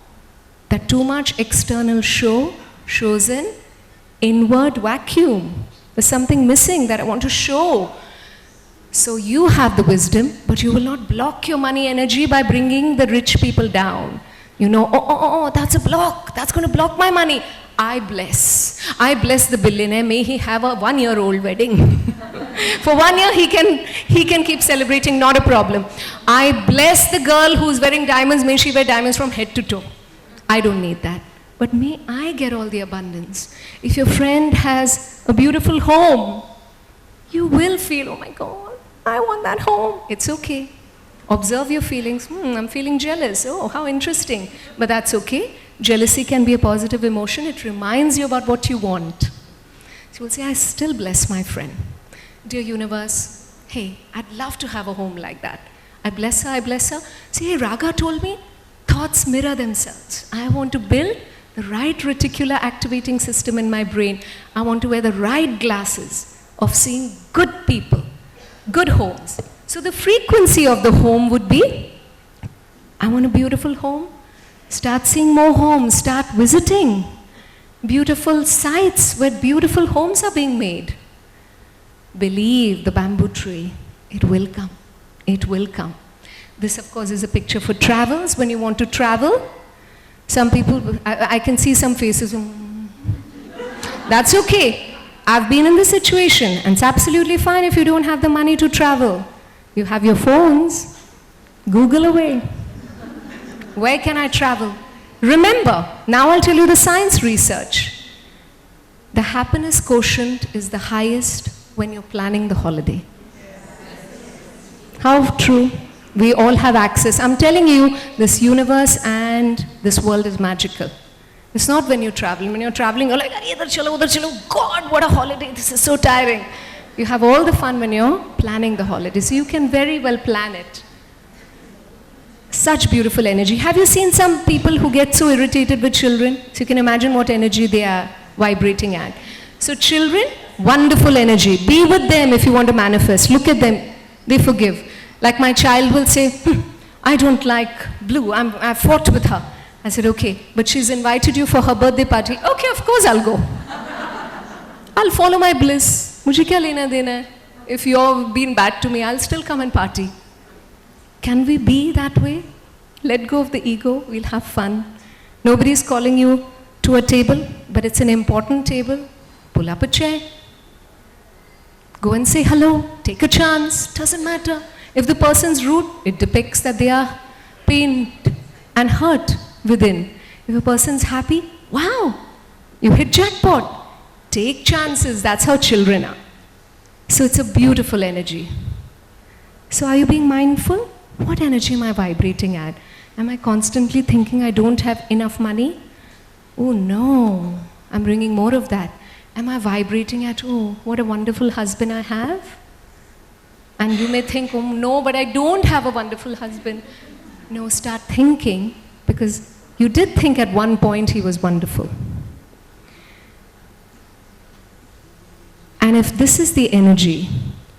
that too much external shows an inward vacuum. There's something missing that I want to show. So you have the wisdom, but you will not block your money energy by bringing the rich people down. You know, oh, that's a block. That's going to block my money. I bless the billionaire. May he have a 1-year-old wedding. For 1 year, he can keep celebrating, not a problem. I bless the girl who's wearing diamonds. May she wear diamonds from head to toe. I don't need that. But may I get all the abundance. If your friend has a beautiful home, you will feel, oh my God, I want that home. It's okay. Observe your feelings. I'm feeling jealous. Oh, how interesting. But that's okay. Jealousy can be a positive emotion. It reminds you about what you want. So you will say, I still bless my friend. Dear universe, hey, I'd love to have a home like that. I bless her, I bless her. See, hey, Raga told me, thoughts mirror themselves. I want to build the right reticular activating system in my brain. I want to wear the right glasses of seeing good people, good homes. So the frequency of the home would be, I want a beautiful home. Start seeing more homes, start visiting beautiful sites where beautiful homes are being made. Believe the bamboo tree, it will come, it will come. This of course is a picture for travels. When you want to travel, some people, I can see some faces, that's okay. I've been in this situation and it's absolutely fine if you don't have the money to travel. You have your phones, Google away. Where can I travel? Remember, now I'll tell you the science research. The happiness quotient is the highest when you're planning the holiday. How true? We all have access. I'm telling you, this universe and this world is magical. It's not when you're traveling. When you're traveling, you're like, idhar chalo, udhar chalo. God, what a holiday. This is so tiring. You have all the fun when you're planning the holiday. So you can very well plan it. Such beautiful energy. Have you seen some people who get so irritated with children? So you can imagine what energy they are vibrating at. So children, wonderful energy. Be with them if you want to manifest. Look at them. They forgive. Like my child will say, I don't like blue. I fought with her. I said, okay, but she's invited you for her birthday party. Okay, of course I'll go. I'll follow my bliss. Mujhe kya lena dena hai? If you've been bad to me, I'll still come and party. Can we be that way? Let go of the ego, we'll have fun. Nobody's calling you to a table, but it's an important table. Pull up a chair. Go and say hello, take a chance, doesn't matter. If the person's rude, it depicts that they are pained and hurt within. If a person's happy, wow, you hit jackpot. Take chances, that's how children are. So it's a beautiful energy. So are you being mindful? What energy am I vibrating at? Am I constantly thinking I don't have enough money? Oh no, I'm bringing more of that. Am I vibrating at, oh, what a wonderful husband I have? And you may think, oh no, but I don't have a wonderful husband. No, start thinking, because you did think at one point he was wonderful. And if this is the energy,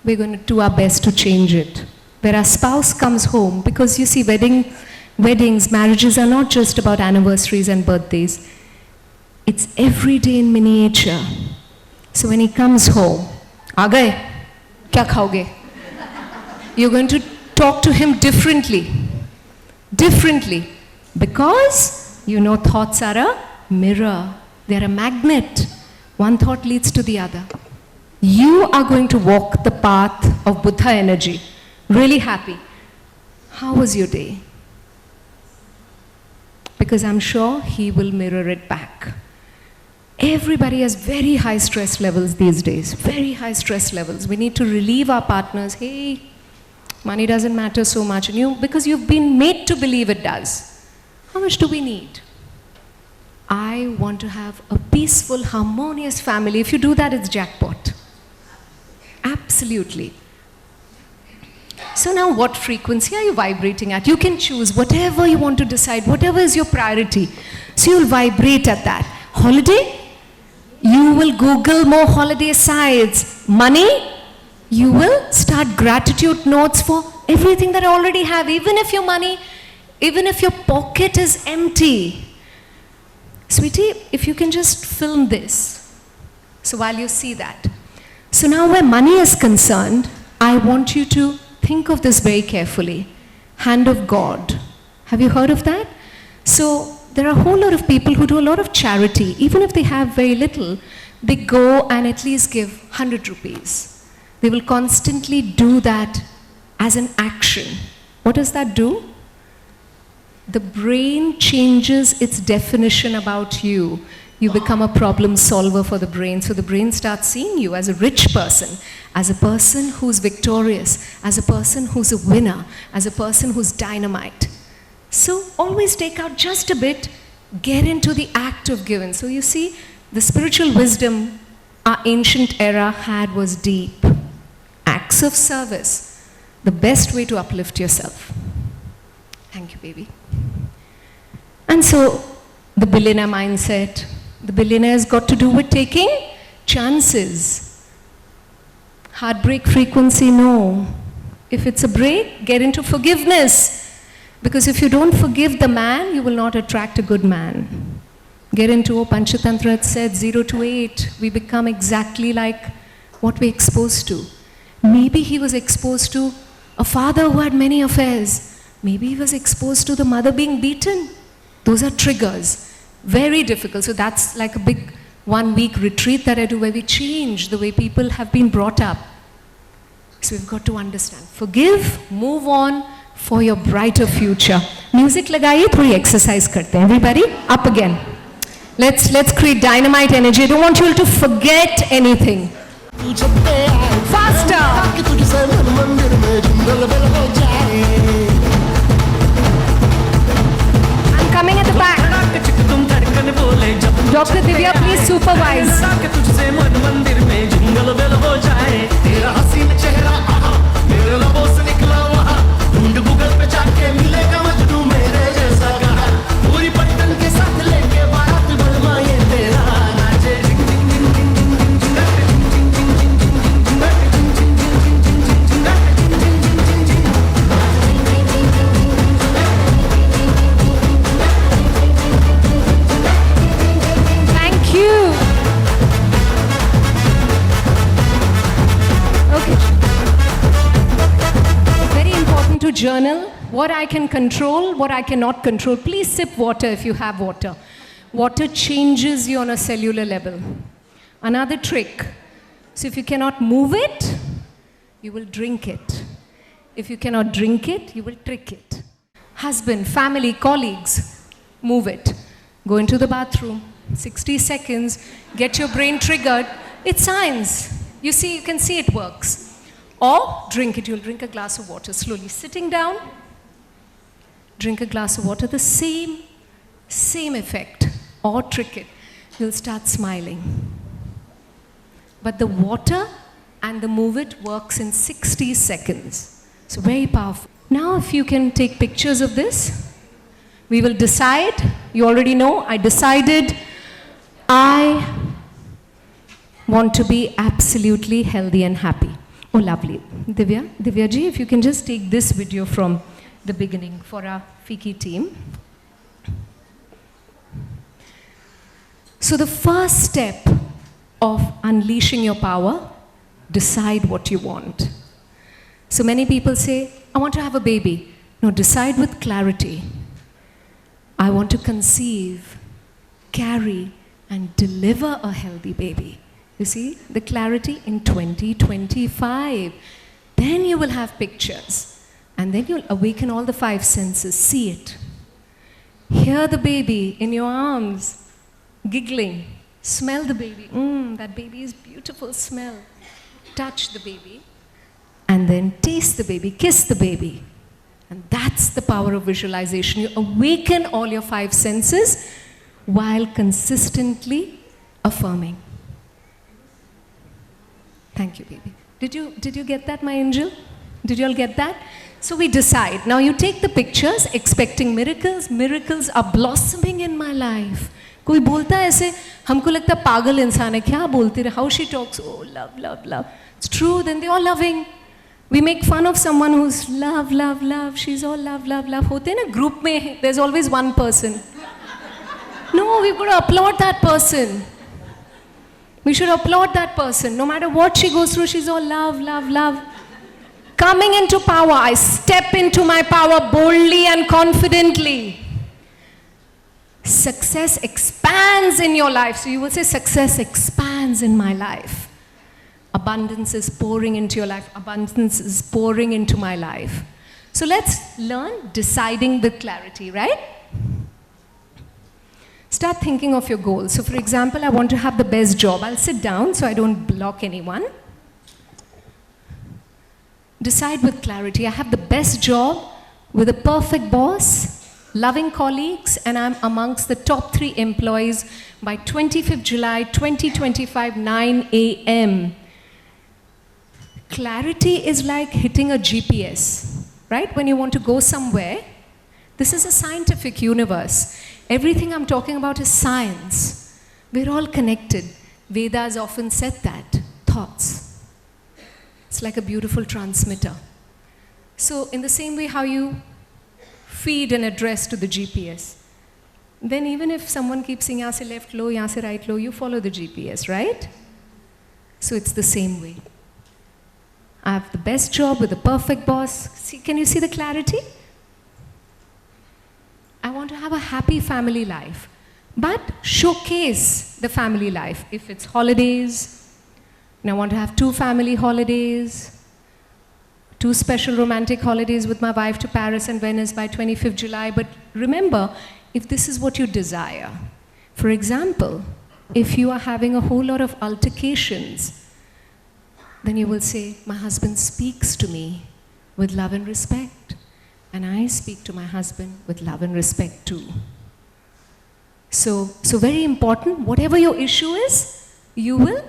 we're going to do our best to change it. Where our spouse comes home, because you see, weddings, marriages are not just about anniversaries and birthdays. It's every day in miniature. So when he comes home, aa gaye? Kya khaoge? You're going to talk to him differently. Differently. Because you know thoughts are a mirror. They're a magnet. One thought leads to the other. You are going to walk the path of Buddha energy. Really happy. How was your day? Because I'm sure he will mirror it back. Everybody has very high stress levels these days. Very high stress levels. We need to relieve our partners. Hey, money doesn't matter so much. And because you've been made to believe it does. How much do we need? I want to have a peaceful, harmonious family. If you do that, it's jackpot. Absolutely. So now what frequency are you vibrating at? You can choose whatever you want to decide, whatever is your priority. So you'll vibrate at that. Holiday? You will Google more holiday sites. Money? You will start gratitude notes for everything that I already have. Even if your money, even if your pocket is empty. Sweetie, if you can just film this. So while you see that. So now where money is concerned, I want you to think of this very carefully. Hand of God. Have you heard of that? So there are a whole lot of people who do a lot of charity. Even if they have very little, they go and at least give 100 rupees. They will constantly do that as an action. What does that do? The brain changes its definition about you. You become a problem solver for the brain. So the brain starts seeing you as a rich person, as a person who's victorious, as a person who's a winner, as a person who's dynamite. So always take out just a bit, get into the act of giving. So you see, the spiritual wisdom our ancient era had was deep. Acts of service, the best way to uplift yourself. Thank you, baby. And so the billionaire mindset, the billionaire's got to do with taking chances. Heartbreak frequency, no. If it's a break, get into forgiveness. Because if you don't forgive the man, you will not attract a good man. Get into Panchatantra, it said 0 to 8. We become exactly like what we're exposed to. Maybe he was exposed to a father who had many affairs. Maybe he was exposed to the mother being beaten. Those are triggers. Very difficult. So that's like a big 1-week retreat that I do where we change the way people have been brought up. So we've got to understand. Forgive, move on for your brighter future. Music lagaiye, thodi exercise karte hain. Everybody, up again. Let's create dynamite energy. I don't want you all to forget anything. Faster! I'm coming at the back. Dr. Divya, please supervise. Journal what I can control, what I cannot control. Please sip water if you have water. Water changes you on a cellular level. Another trick. So if you cannot move it, you will drink it. If you cannot drink it, you will trick it. Husband, family, colleagues, move it. Go into the bathroom, 60 seconds, get your brain triggered. It's science. You see, you can see it works. Or drink it. You'll drink a glass of water slowly. Sitting down, drink a glass of water. The same effect. or trick it. You'll start smiling. But the water and the move it works in 60 seconds. So very powerful. Now if you can take pictures of this, we will decide. You already know, I decided I want to be absolutely healthy and happy. Oh, lovely. Divya ji, if you can just take this video from the beginning for our FICCI team. So the first step of unleashing your power, decide what you want. So many people say, I want to have a baby. No, decide with clarity. I want to conceive, carry, and deliver a healthy baby. You see the clarity in 2025. Then you will have pictures. And then you'll awaken all the 5 senses. See it. Hear the baby in your arms, giggling. Smell the baby. That baby is beautiful smell. Touch the baby. And then taste the baby, kiss the baby. And that's the power of visualization. You awaken all your 5 senses while consistently affirming. Thank you, baby. Did you get that, my angel? Did you all get that? So we decide. Now you take the pictures, expecting miracles. Miracles are blossoming in my life. कोई बोलता है ऐसे, हमको लगता है पागल इंसान है, क्या बोलती रहे? How she talks, oh, love, love, love. It's true, then they're all loving. We make fun of someone who's love, love, love. She's all love, love, love. होते हैं ना group में, there's always one person. No, we've got to applaud that person. We should applaud that person. No matter what she goes through, she's all love, love, love. Coming into power, I step into my power boldly and confidently. Success expands in your life. So you will say, success expands in my life. Abundance is pouring into your life. Abundance is pouring into my life. So let's learn deciding with clarity, right? Start thinking of your goals. So for example, I want to have the best job. I'll sit down so I don't block anyone. Decide with clarity. I have the best job with a perfect boss, loving colleagues, and I'm amongst the top 3 employees by 25th July 2025, 9 a.m. Clarity is like hitting a GPS, right? When you want to go somewhere, this is a scientific universe. Everything I'm talking about is science. We're all connected. Vedas often said that. Thoughts. It's like a beautiful transmitter. So in the same way how you feed an address to the GPS, then even if someone keeps saying, yahan se left lo, yahan se right lo, you follow the GPS, right? So it's the same way. I have the best job with the perfect boss. See, can you see the clarity? I want to have a happy family life, but showcase the family life. If it's holidays, and I want to have 2 family holidays, 2 special romantic holidays with my wife to Paris and Venice by 25th July. But remember, if this is what you desire, for example, if you are having a whole lot of altercations, then you will say, my husband speaks to me with love and respect. And I speak to my husband with love and respect too. So very important, whatever your issue is, you will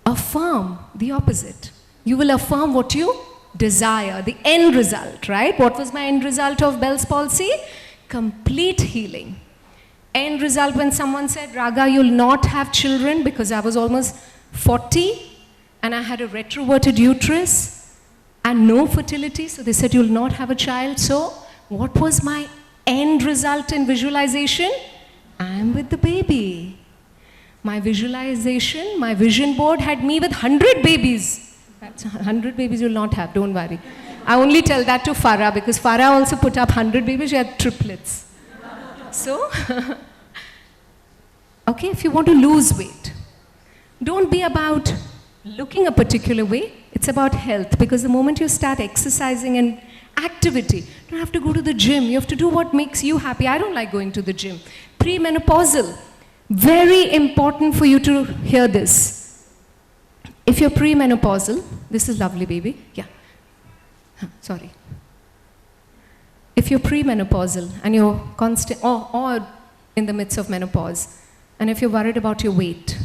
affirm the opposite. You will affirm what you desire, the end result, right? What was my end result of Bell's palsy? Complete healing. End result when someone said, Raga, you'll not have children, because I was almost 40 and I had a retroverted uterus and no fertility. So they said, you'll not have a child. So what was my end result in visualization? I'm with the baby. My visualization, my vision board had me with 100 babies. That's 100 babies you'll not have, don't worry. I only tell that to Farah, because Farah also put up 100 babies, she had triplets. So, okay, if you want to lose weight, don't be about looking a particular way, it's about health, because the moment you start exercising and activity, you don't have to go to the gym, you have to do what makes you happy. I don't like going to the gym. Premenopausal, very important for you to hear this. If you're premenopausal, this is lovely baby, yeah, sorry. If you're premenopausal and you're constant, or in the midst of menopause. And if you're worried about your weight,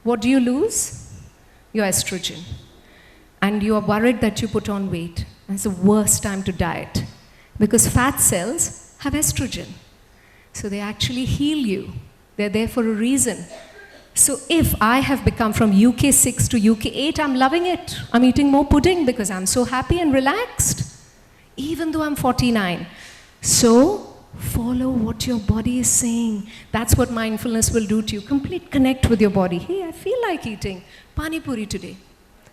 what do you lose? Your estrogen. And you are worried that you put on weight. And it's the worst time to diet because fat cells have estrogen. So they actually heal you. They're there for a reason. So if I have become from UK 6 to UK 8, I'm loving it. I'm eating more pudding because I'm so happy and relaxed, even though I'm 49. So follow what your body is saying. That's what mindfulness will do to you. Complete connect with your body. Hey, I feel like eating pani puri today.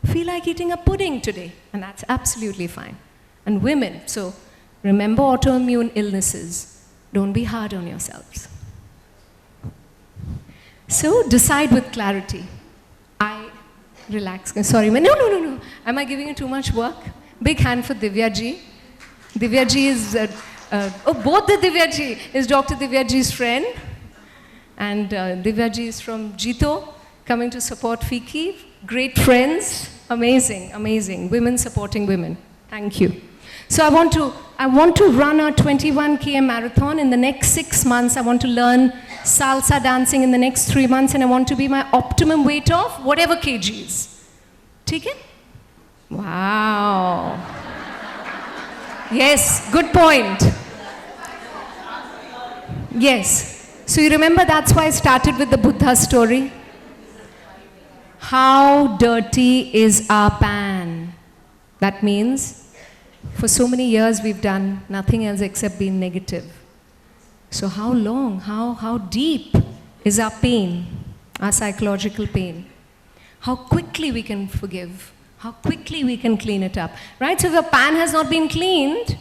Feel like eating a pudding today. And that's absolutely fine. And women, so remember autoimmune illnesses. Don't be hard on yourselves. So decide with clarity. I relax. Sorry, no. Am I giving you too much work? Big hand for Divya ji. Divya ji is, both the Divya ji is Dr. Divya ji's friend. And Divya ji is from Jito, coming to support FICCI. Great friends. Amazing, amazing. Women supporting women. Thank you. So I want to run a 21 km marathon in the next 6 months. I want to learn salsa dancing in the next 3 months, and I want to be my optimum weight of whatever kgs. Take it? Wow. Yes, good point. Yes. So you remember that's why I started with the Buddha story? How dirty is our pan? That means for so many years we've done nothing else except being negative. So how long, how deep is our pain, our psychological pain? How quickly we can forgive, how quickly we can clean it up, right? So if a pan has not been cleaned,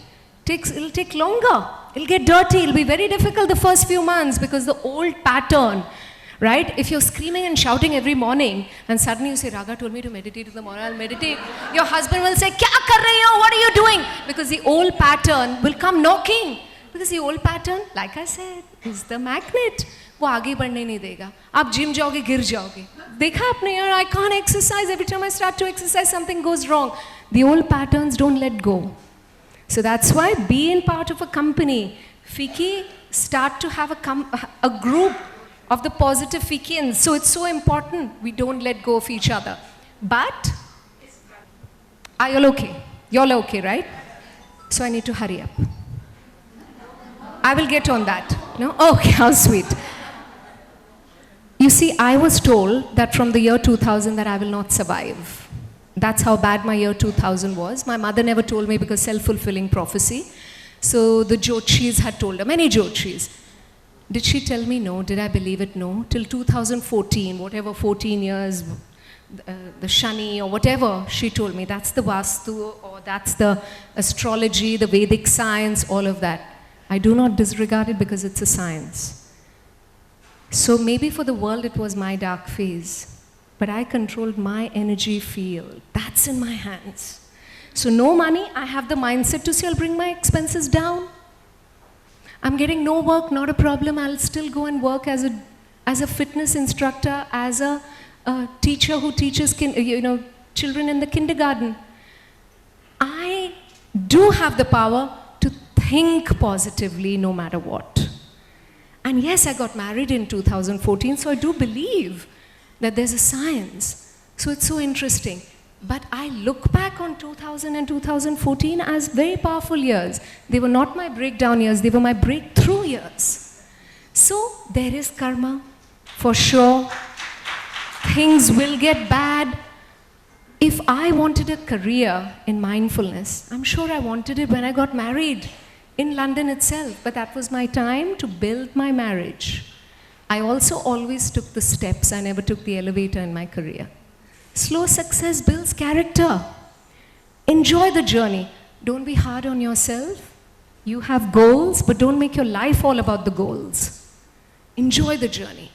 it'll take longer. It'll get dirty. It'll be very difficult the first few months because the old pattern, right? If you're screaming and shouting every morning and suddenly you say, Raga told me to meditate in the morning, I'll meditate. Your husband will say, Kya kar rahi ho? What are you doing? Because the old pattern will come knocking. Because the old pattern, like I said, is the magnet. वो आगे बढ़ने नहीं देगा. आप gym जाओगे, गिर जाओगे. देखा आपने यार, I can't exercise. Every time I start to exercise, something goes wrong. The old patterns don't let go. So that's why being part of a company, FICCI, start to have a group of the positive FICCIans. So it's so important we don't let go of each other. But, are you all okay? You're all okay, right? So I need to hurry up. I will get on that. No? Okay, how sweet. You see, I was told that from the year 2000 that I will not survive. That's how bad my year 2000 was. My mother never told me because self-fulfilling prophecy. So the Jyotish had told her, many Jyotish. Did she tell me no? Did I believe it? No. Till 2014, whatever 14 years, the Shani or whatever, she told me that's the Vastu or that's the astrology, the Vedic science, all of that. I do not disregard it because it's a science. So maybe for the world it was my dark phase. But I controlled my energy field. That's in my hands. So no money, I have the mindset to say I'll bring my expenses down. I'm getting no work, not a problem. I'll still go and work as a fitness instructor, as a teacher who teaches children in the kindergarten. I do have the power to think positively no matter what. And yes, I got married in 2014, so I do believe that there's a science. So it's so interesting. But I look back on 2000 and 2014 as very powerful years. They were not my breakdown years, they were my breakthrough years. So there is karma, for sure. Things will get bad. If I wanted a career in mindfulness, I'm sure I wanted it when I got married in London itself. But that was my time to build my marriage. I also always took the steps. I never took the elevator in my career. Slow success builds character. Enjoy the journey. Don't be hard on yourself. You have goals, but don't make your life all about the goals. Enjoy the journey.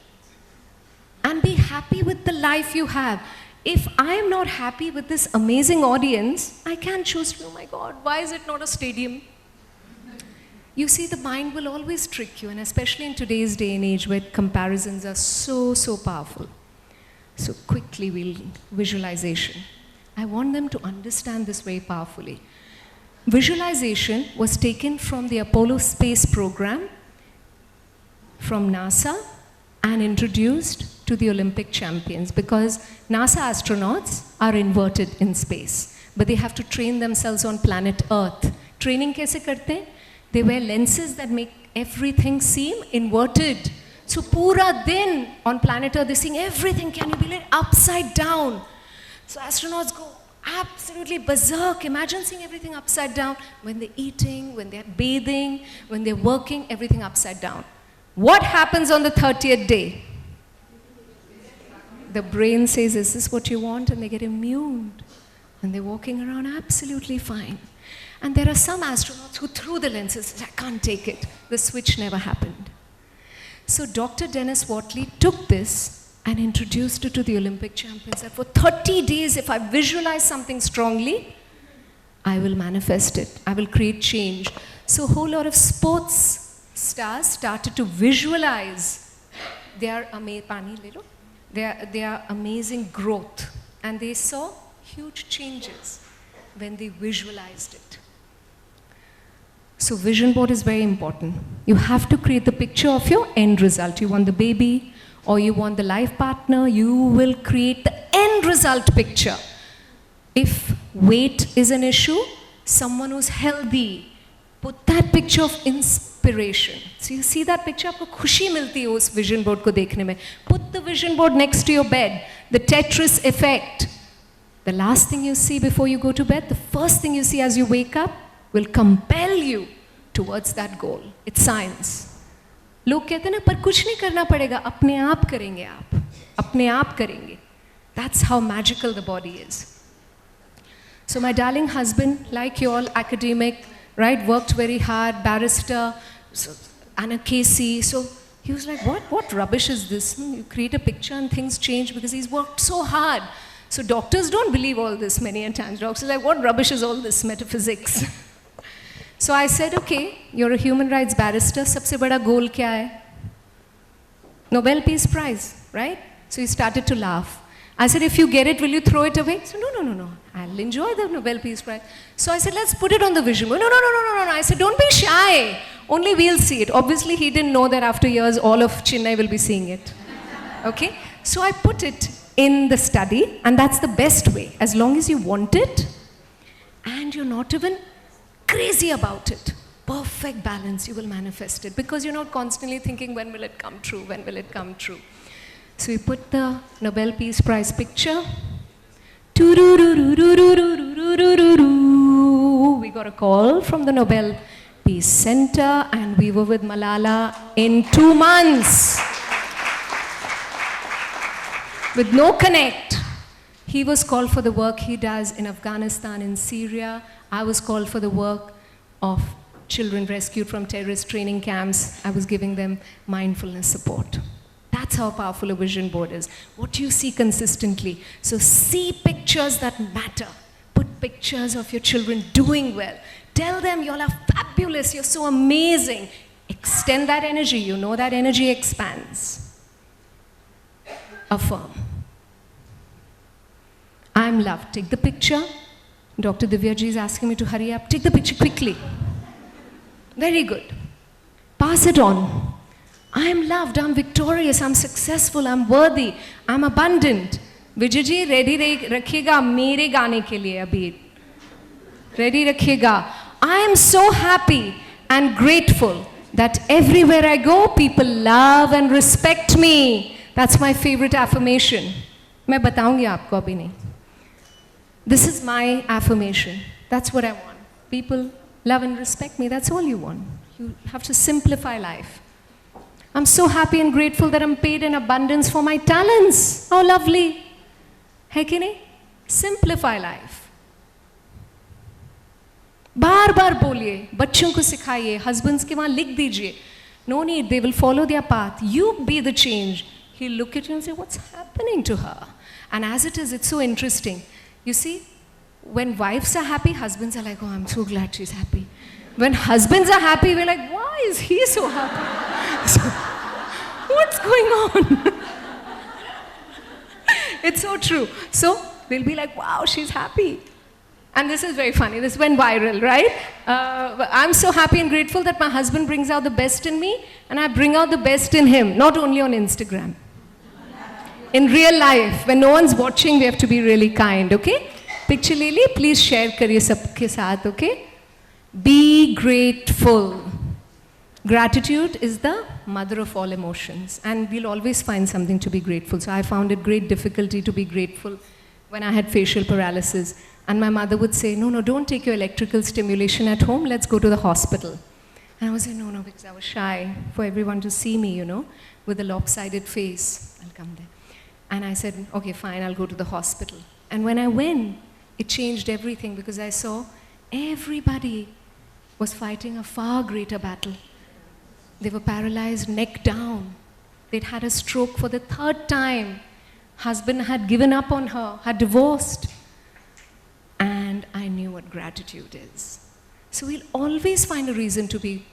And be happy with the life you have. If I am not happy with this amazing audience, I can't choose to, oh my God, why is it not a stadium? You see, the mind will always trick you, and especially in today's day and age where comparisons are so powerful. So quickly, visualization. I want them to understand this very powerfully. Visualization was taken from the Apollo space program. from NASA and introduced to the Olympic champions, because NASA astronauts are inverted in space, but they have to train themselves on planet Earth. Training kaise karte hain? They wear lenses that make everything seem inverted. So pura din on planet Earth, they're seeing everything, can you believe it, upside down. So astronauts go absolutely berserk. Imagine seeing everything upside down when they're eating, when they're bathing, when they're working, everything upside down. What happens on the 30th day? The brain says, is this what you want? And they get immune. And they're walking around absolutely fine. And there are some astronauts who threw the lenses. I can't take it. The switch never happened. So Dr. Dennis Whatley took this and introduced it to the Olympic champions that for 30 days, if I visualize something strongly, I will manifest it. I will create change. So a whole lot of sports stars started to visualize their amazing growth. And they saw huge changes when they visualized it. So vision board is very important. You have to create the picture of your end result. You want the baby or you want the life partner, you will create the end result picture. If weight is an issue, someone who's healthy, put that picture of inspiration. So you see that picture, आपको खुशी मिलती है उस vision board को देखने में. Put the vision board next to your bed. The Tetris effect. The last thing you see before you go to bed, the first thing you see as you wake up, will compel you towards that goal. It's science. लोग कहते हैं ना, पर कुछ नहीं करना पड़ेगा, अपने आप करेंगे आप, अपने आप करेंगे. That's how magical the body is. So my darling husband, like you all, academic, right, worked very hard, barrister, so, Anna Casey. So he was like, what rubbish is this? You create a picture and things change, because he's worked so hard. So doctors don't believe all this many a times. Doctors are like, what rubbish is all this metaphysics? So I said, okay, you're a human rights barrister, sabse bada goal kya hai? Nobel Peace Prize, right? So he started to laugh. I said, if you get it, will you throw it away? So no, I'll enjoy the Nobel Peace Prize. So I said, let's put it on the vision board. No. I said, don't be shy. Only we'll see it. Obviously, he didn't know that after years, all of Chennai will be seeing it. Okay? So I put it in the study, and that's the best way. As long as you want it, and you're not even crazy about it. Perfect balance, you will manifest it. Because you're not constantly thinking, when will it come true? When will it come true? So we put the Nobel Peace Prize picture. We got a call from the Nobel Peace Center, and we were with Malala in 2 months. With no connect. He was called for the work he does in Afghanistan, in Syria. I was called for the work of children rescued from terrorist training camps. I was giving them mindfulness support. That's how powerful a vision board is. What do you see consistently? So see pictures that matter. Put pictures of your children doing well. Tell them you all are fabulous, you're so amazing. Extend that energy. You know that energy expands. Affirm. I'm loved. Take the picture. Dr. Divyaji is asking me to hurry up. Take the picture quickly. Very good. Pass it on. I am loved. I'm victorious. I'm successful. I'm worthy. I'm abundant. Vijay ji, ready rakhiyega mere gaane ke liye abhi. Ready rakhiyega. I am so happy and grateful that everywhere I go, people love and respect me. That's my favorite affirmation. मैं बताऊंगी आपको अभी नहीं. This is my affirmation. That's what I want. People love and respect me. That's all you want. You have to simplify life. I'm so happy and grateful that I'm paid in abundance for my talents. How lovely. है कि नहीं? Simplify life. बार बार बोलिए, बच्चों को सिखाइए, husbands के वहाँ लिख दीजिए. No need, they will follow their path. You be the change. He'll look at you and say, what's happening to her? And as it is, it's so interesting. You see, when wives are happy, husbands are like, oh, I'm so glad she's happy. When husbands are happy, we're like, why is he so happy? So, what's going on? It's so true. So we'll be like, wow, she's happy. And this is very funny. This went viral, right? I'm so happy and grateful that my husband brings out the best in me, and I bring out the best in him, not only on Instagram. In real life, when no one's watching, we have to be really kind, okay? Picture ले ली, please share करिए सबके साथ, okay? Be grateful. Gratitude is the mother of all emotions, and we'll always find something to be grateful. So I found it great difficulty to be grateful when I had facial paralysis. And my mother would say, no, don't take your electrical stimulation at home, let's go to the hospital. And I would say, no, because I was shy for everyone to see me, with a lopsided face. I'll come there. And I said, okay, fine, I'll go to the hospital. And when I went, it changed everything because I saw everybody was fighting a far greater battle. They were paralyzed, neck down. They'd had a stroke for the 3rd time. Husband had given up on her, had divorced. And I knew what gratitude is. So we'll always find a reason to be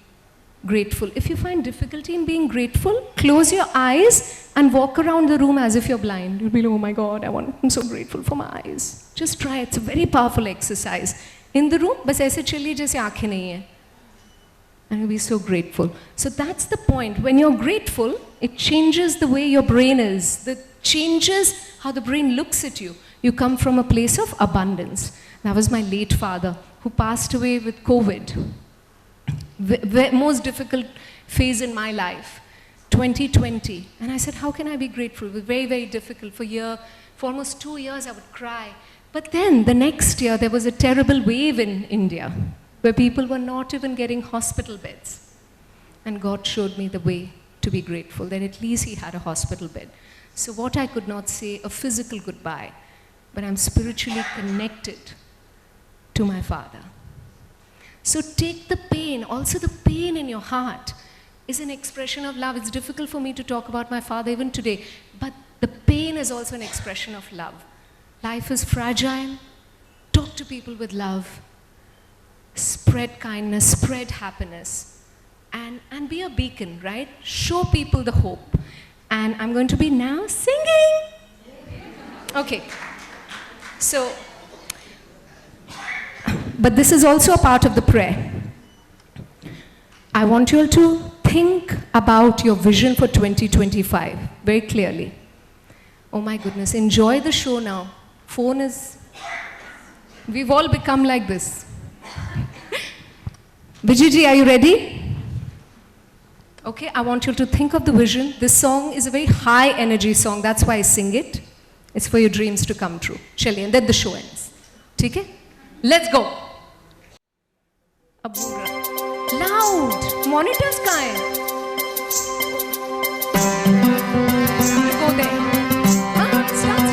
grateful. If you find difficulty in being grateful, close your eyes and walk around the room as if you're blind. You'll be like, oh my God, I'm so grateful for my eyes. Just try it. It's a very powerful exercise. In the room, बस ऐसे चलिए जैसे आँखें नहीं हैं. And you'll be so grateful. So that's the point. When you're grateful, it changes the way your brain is. It changes how the brain looks at you. You come from a place of abundance. That was my late father who passed away with COVID. The most difficult phase in my life, 2020. And I said, how can I be grateful? It was very, very difficult. For almost 2 years, I would cry. But then the next year, there was a terrible wave in India where people were not even getting hospital beds. And God showed me the way to be grateful, that at least he had a hospital bed. So what I could not say, a physical goodbye, but I'm spiritually connected to my father. So take the pain, also the pain in your heart is an expression of love. It's difficult for me to talk about my father even today, but the pain is also an expression of love. Life is fragile. Talk to people with love. Spread kindness, spread happiness, and be a beacon, right? Show people the hope. And I'm going to be now singing. Okay. So, but this is also a part of the prayer. I want you all to think about your vision for 2025 very clearly. Oh my goodness, enjoy the show now. We've all become like this. Vijayji, are you ready? Okay, I want you to think of the vision. This song is a very high energy song, that's why I sing it. It's for your dreams to come true. Chaliye, and then the show ends. Okay? Let's go. Loud. Monitors kahan hai? Go there. Start.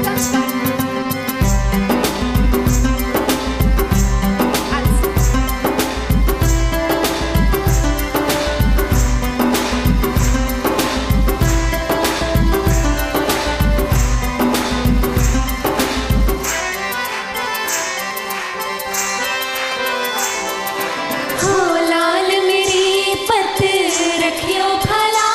हो लाल मेरी पत रखियो भला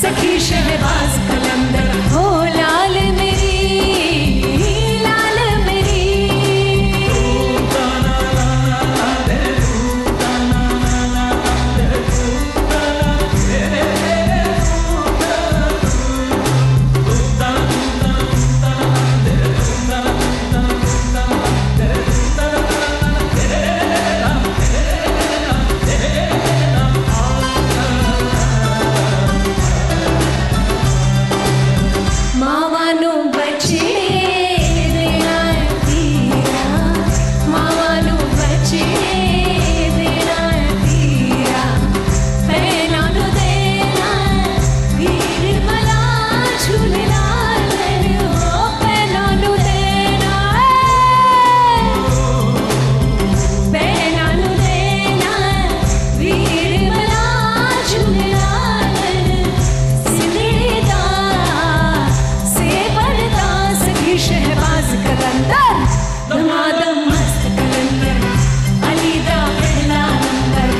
सखी शहबाज कलंदर हो लाल मेरी लाल मेरी मावानो बचे देना तीरा मावानो बचे देना तीरा पहला नु देना वीर मला झूलेलाल हो पहला नु देना पहला नु देना वीर मला झूलेलाल सिंधीदा से बरदा सखी शहबाज कलंदर दमादम मस्त कलंदर अलीदा पहला नंबर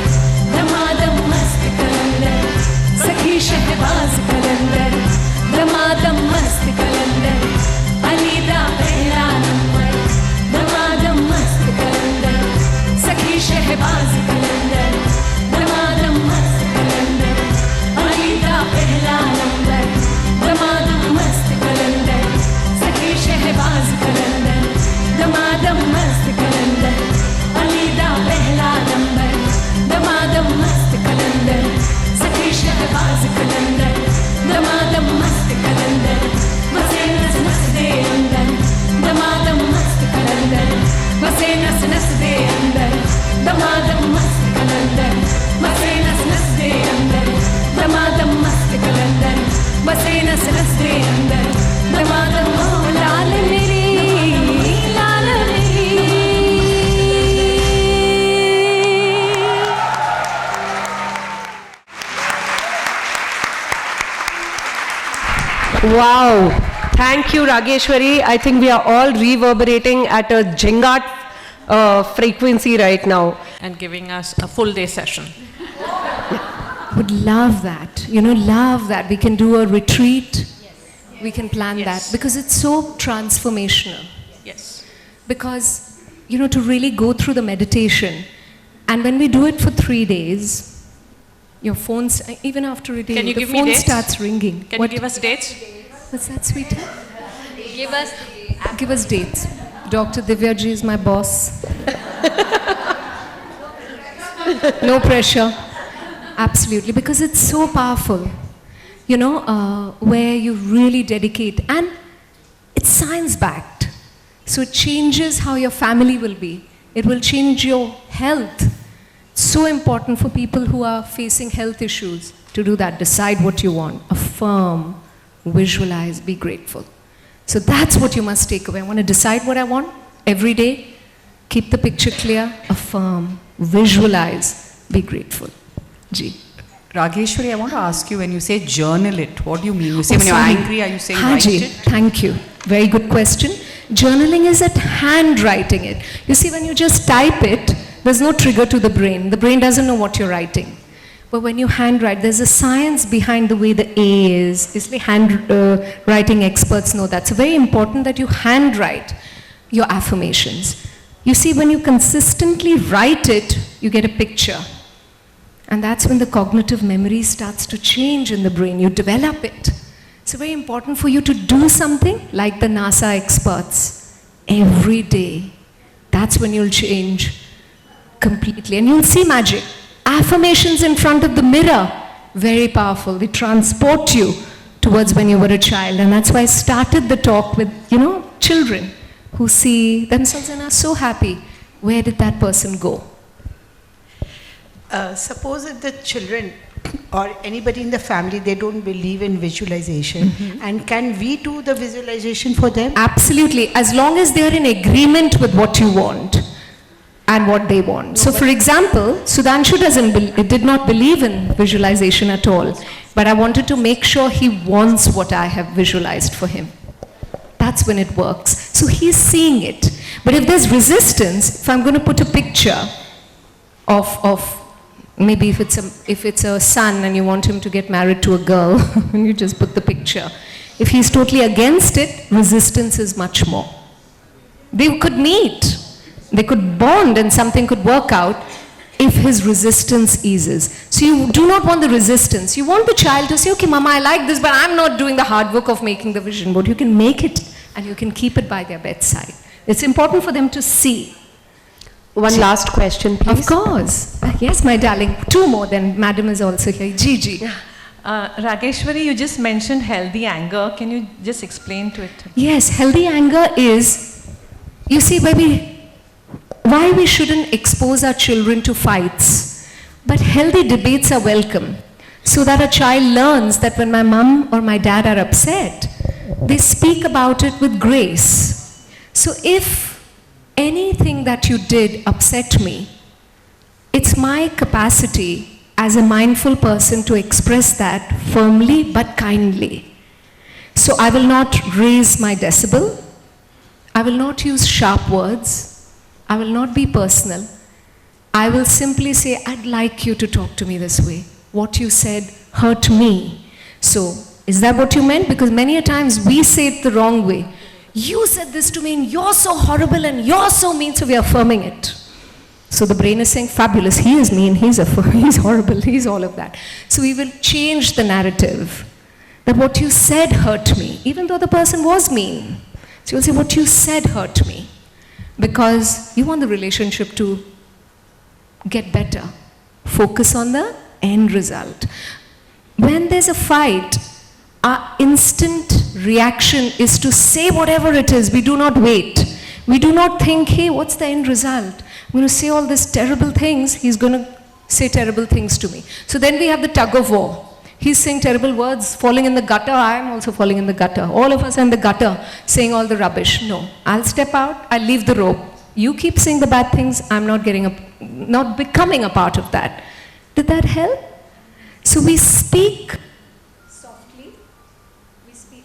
दमादम मस्त कलंदर सखी शहबाज कलंदर दमादम मस्त कलंदर अलीदा पहला नंबर दमादम मस्त कलंदर सखी शहबाज कलंदर दमादम मस्त कलंदर अलीदा पहला नंबर दमादम मस्त कलंदर सखी शहबाज कलंदर दमादम मस्त कलंदर अलीदा पहला नंबर दमादम मस्त कलंदर सखी शहबाज कलंदर दमादम मस्त कलंदर बसे नस नस दे अंदर दमादम मस्त कलंदर बसे नस नस दे अंदर दमादम मस्त कलंदर बसे नस नस दे अंदर दमादम मस्त कलंदर बसे नस नस दे अंदर दमादम ओ लाल मेरी लाल मेरी Wow. Thank you, Rageshwari. I think we are all reverberating at a Jengat frequency right now. And giving us a full day session. Would love that, love that. We can do a retreat. We can plan Yes. that because it's so transformational. Yes. Because, to really go through the meditation, and when we do it for 3 days, your phones, even after a day, Can you the give me phone dates? starts ringing. Can What- you give us dates? What's that, sweetie? Give us dates. Dr. Divya ji is my boss. No pressure. Absolutely, because it's so powerful. Where you really dedicate, and it's science-backed. So it changes how your family will be. It will change your health. So important for people who are facing health issues to do that. Decide what you want. Affirm, visualize, be grateful. So that's what you must take away. I want to decide what I want every day. Keep the picture clear. Affirm, visualize, be grateful. Ji. Rageshwari, I want to ask you, when you say journal it, what do you mean? You say when you're sorry. angry, are you saying Haan write ji, it? Thank you. Very good question. Journaling is at handwriting it. You see, when you just type it, there's no trigger to the brain. The brain doesn't know what you're writing. But when you handwrite, there's a science behind the way the A is. Isliye handwriting experts know that. So very important that you handwrite your affirmations. You see, when you consistently write it, you get a picture. And that's when the cognitive memory starts to change in the brain. You develop it. It's very important for you to do something like the NASA experts every day. That's when you'll change completely. And you'll see magic. Affirmations in front of the mirror, very powerful. They transport you towards when you were a child. And that's why I started the talk with, children who see themselves and are so happy. Where did that person go? Suppose if the children or anybody in the family, they don't believe in visualization, and can we do the visualization for them? Absolutely, as long as they are in agreement with what you want and what they want. So for example, Sudhanshu did not believe in visualization at all, but I wanted to make sure he wants what I have visualized for him. That's when it works. So he's seeing it. But if there's resistance, if I'm going to put a picture of maybe if it's a son and you want him to get married to a girl, and you just put the picture. If he's totally against it, resistance is much more. They could meet, they could bond, and something could work out if his resistance eases. So you do not want the resistance. You want the child to say, okay, Mama, I like this, but I'm not doing the hard work of making the vision board. You can make it and you can keep it by their bedside. It's important for them to see. One last question, please. Of course. Yes, my darling. Two more, then Madam is also here. Gigi. Rageshwari, you just mentioned healthy anger. Can you just explain to it? Yes, healthy anger is, you see, why we shouldn't expose our children to fights. But healthy debates are welcome, so that a child learns that when my mom or my dad are upset, they speak about it with grace. So if anything that you did upset me, it's my capacity as a mindful person to express that firmly but kindly. So I will not raise my decibel. I will not use sharp words. I will not be personal. I will simply say, I'd like you to talk to me this way. What you said hurt me. So, is that what you meant? Because many a times we say it the wrong way. You said this to me and you're so horrible and you're so mean, so we're affirming it. So the brain is saying, fabulous, he is mean, he's horrible, he's all of that. So we will change the narrative. That what you said hurt me, even though the person was mean. So you'll say, what you said hurt me. Because you want the relationship to get better. Focus on the end result. When there's a fight, our instant reaction is to say whatever it is. We do not wait. We do not think, hey, what's the end result? I'm going to say all these terrible things. He's going to say terrible things to me. So then we have the tug of war. He's saying terrible words, falling in the gutter. I am also falling in the gutter. All of us are in the gutter, saying all the rubbish. No, I'll step out. I'll leave the rope. You keep saying the bad things. I'm not becoming a part of that. Did that help? So we speak softly. We speak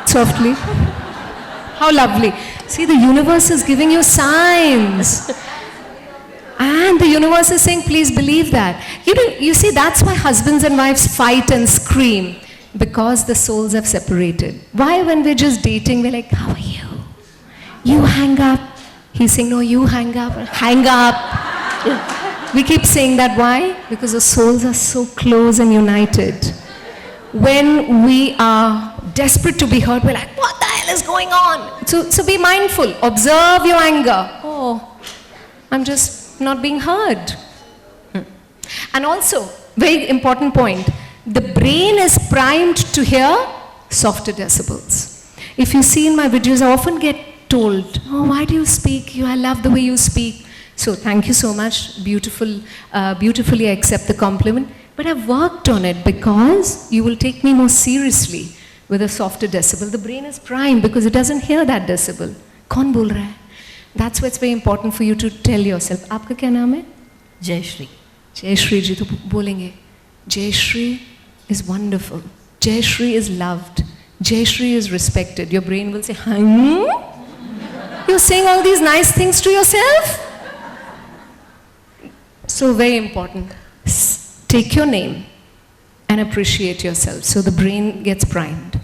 softly. How lovely. See, the universe is giving you signs. And the universe is saying, please believe that. You see, that's why husbands and wives fight and scream. Because the souls have separated. Why, when we're just dating, we're like, how are you? You hang up. He's saying, no, you hang up. Hang up. We keep saying that. Why? Because the souls are so close and united. When we are desperate to be heard, we're like, what the hell is going on? So be mindful. Observe your anger. Oh, I'm just not being heard. And also, very important point, the brain is primed to hear softer decibels. If you see in my videos, I often get told, oh, why do you speak? I love the way you speak. So thank you so much. Beautifully I accept the compliment. But I've worked on it because you will take me more seriously with a softer decibel. The brain is primed because it doesn't hear that decibel. Kaun bol raha hai? That's why it's very important for you to tell yourself. Aapka kya naam hai? Jayashree. Jayashree ji to bolenge. Jayashree is wonderful. Jayashree is loved. Jayashree is respected. Your brain will say, You're saying all these nice things to yourself? So very important. Take your name and appreciate yourself. So the brain gets primed.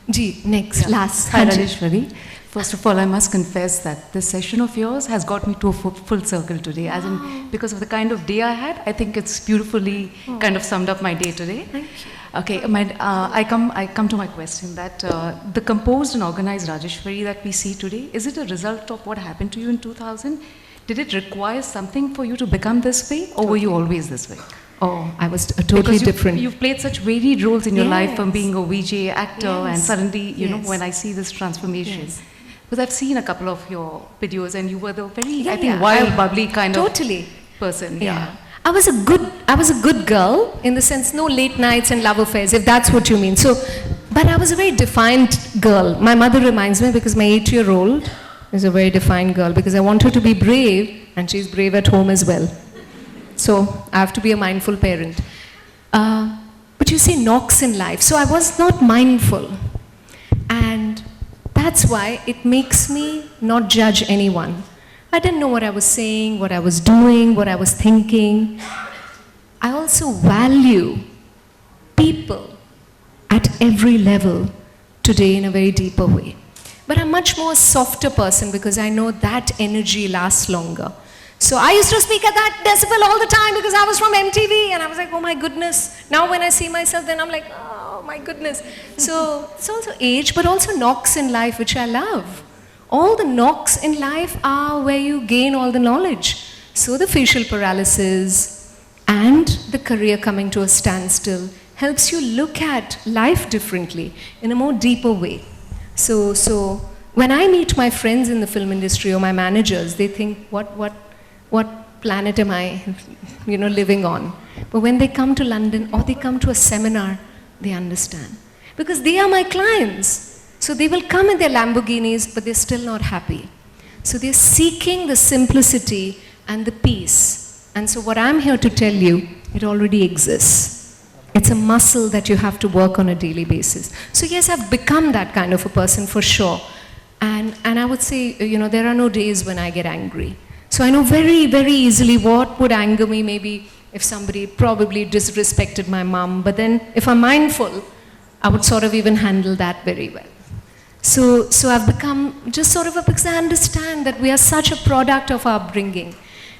Ji, next, last. Hi, Rajeshwari. First of all, I must confess that this session of yours has got me to a full circle today. As in, because of the kind of day I had, I think it's beautifully kind of summed up my day today. Thank you. Okay, I come to my question that the composed and organized Rajeshwari that we see today, is it a result of what happened to you in 2000? Did it require something for you to become this way, or were you always this way? Oh, I was totally different. You've played such varied roles in your life, from Yes. being a VJ, actor, and Yes. suddenly, you know, Yes. when I see this transformation. Yes. Because I've seen a couple of your videos and you were the very, Yeah, I think, yeah. wild, bubbly kind Totally. of person. Yeah. I was a good girl in the sense no late nights and love affairs, if that's what you mean. So, but I was a very defined girl. My mother reminds me because my 8-year-old is a very defined girl because I want her to be brave and she's brave at home as well. So I have to be a mindful parent. But you see knocks in life. So I was not mindful. And that's why it makes me not judge anyone. I didn't know what I was saying, what I was doing, what I was thinking. I also value people at every level today in a very deeper way. But I'm much more softer person because I know that energy lasts longer. So I used to speak at that decibel all the time because I was from MTV and I was like, oh my goodness. Now when I see myself, then I'm like, oh my goodness. So it's also age, but also knocks in life, which I love. All the knocks in life are where you gain all the knowledge. So the facial paralysis and the career coming to a standstill helps you look at life differently in a more deeper way. So when I meet my friends in the film industry or my managers, they think, what planet am I, living on? But when they come to London or they come to a seminar, they understand. Because they are my clients. So they will come in their Lamborghinis, but they're still not happy. So they're seeking the simplicity and the peace. And so what I'm here to tell you, it already exists. It's a muscle that you have to work on a daily basis. So yes, I've become that kind of a person for sure. And I would say, there are no days when I get angry. So I know very, very easily what would anger me, maybe if somebody probably disrespected my mom. But then if I'm mindful, I would sort of even handle that very well. So I've become just sort of because I understand that we are such a product of our upbringing.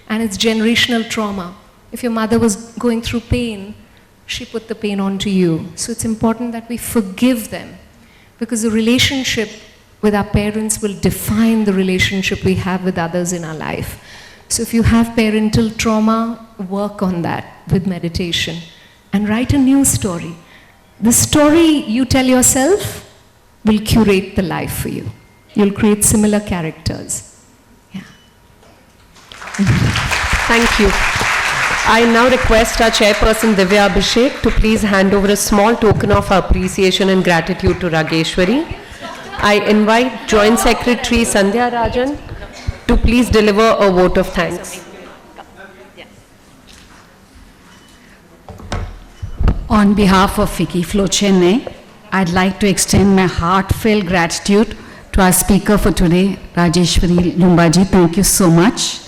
And it's generational trauma. If your mother was going through pain, she put the pain onto you. So it's important that we forgive them. Because the relationship with our parents will define the relationship we have with others in our life. So if you have parental trauma, work on that with meditation and write a new story. The story you tell yourself will curate the life for you. You'll create similar characters. Yeah. Thank you. I now request our chairperson Divya Abhishek to please hand over a small token of appreciation and gratitude to Rageshwari. I invite Joint Secretary Sandhya Rajan to please deliver a vote of thanks. On behalf of Wikiflow Chennai, I'd like to extend my heartfelt gratitude to our speaker for today, Rajeshwari Lumbaji. Thank you so much.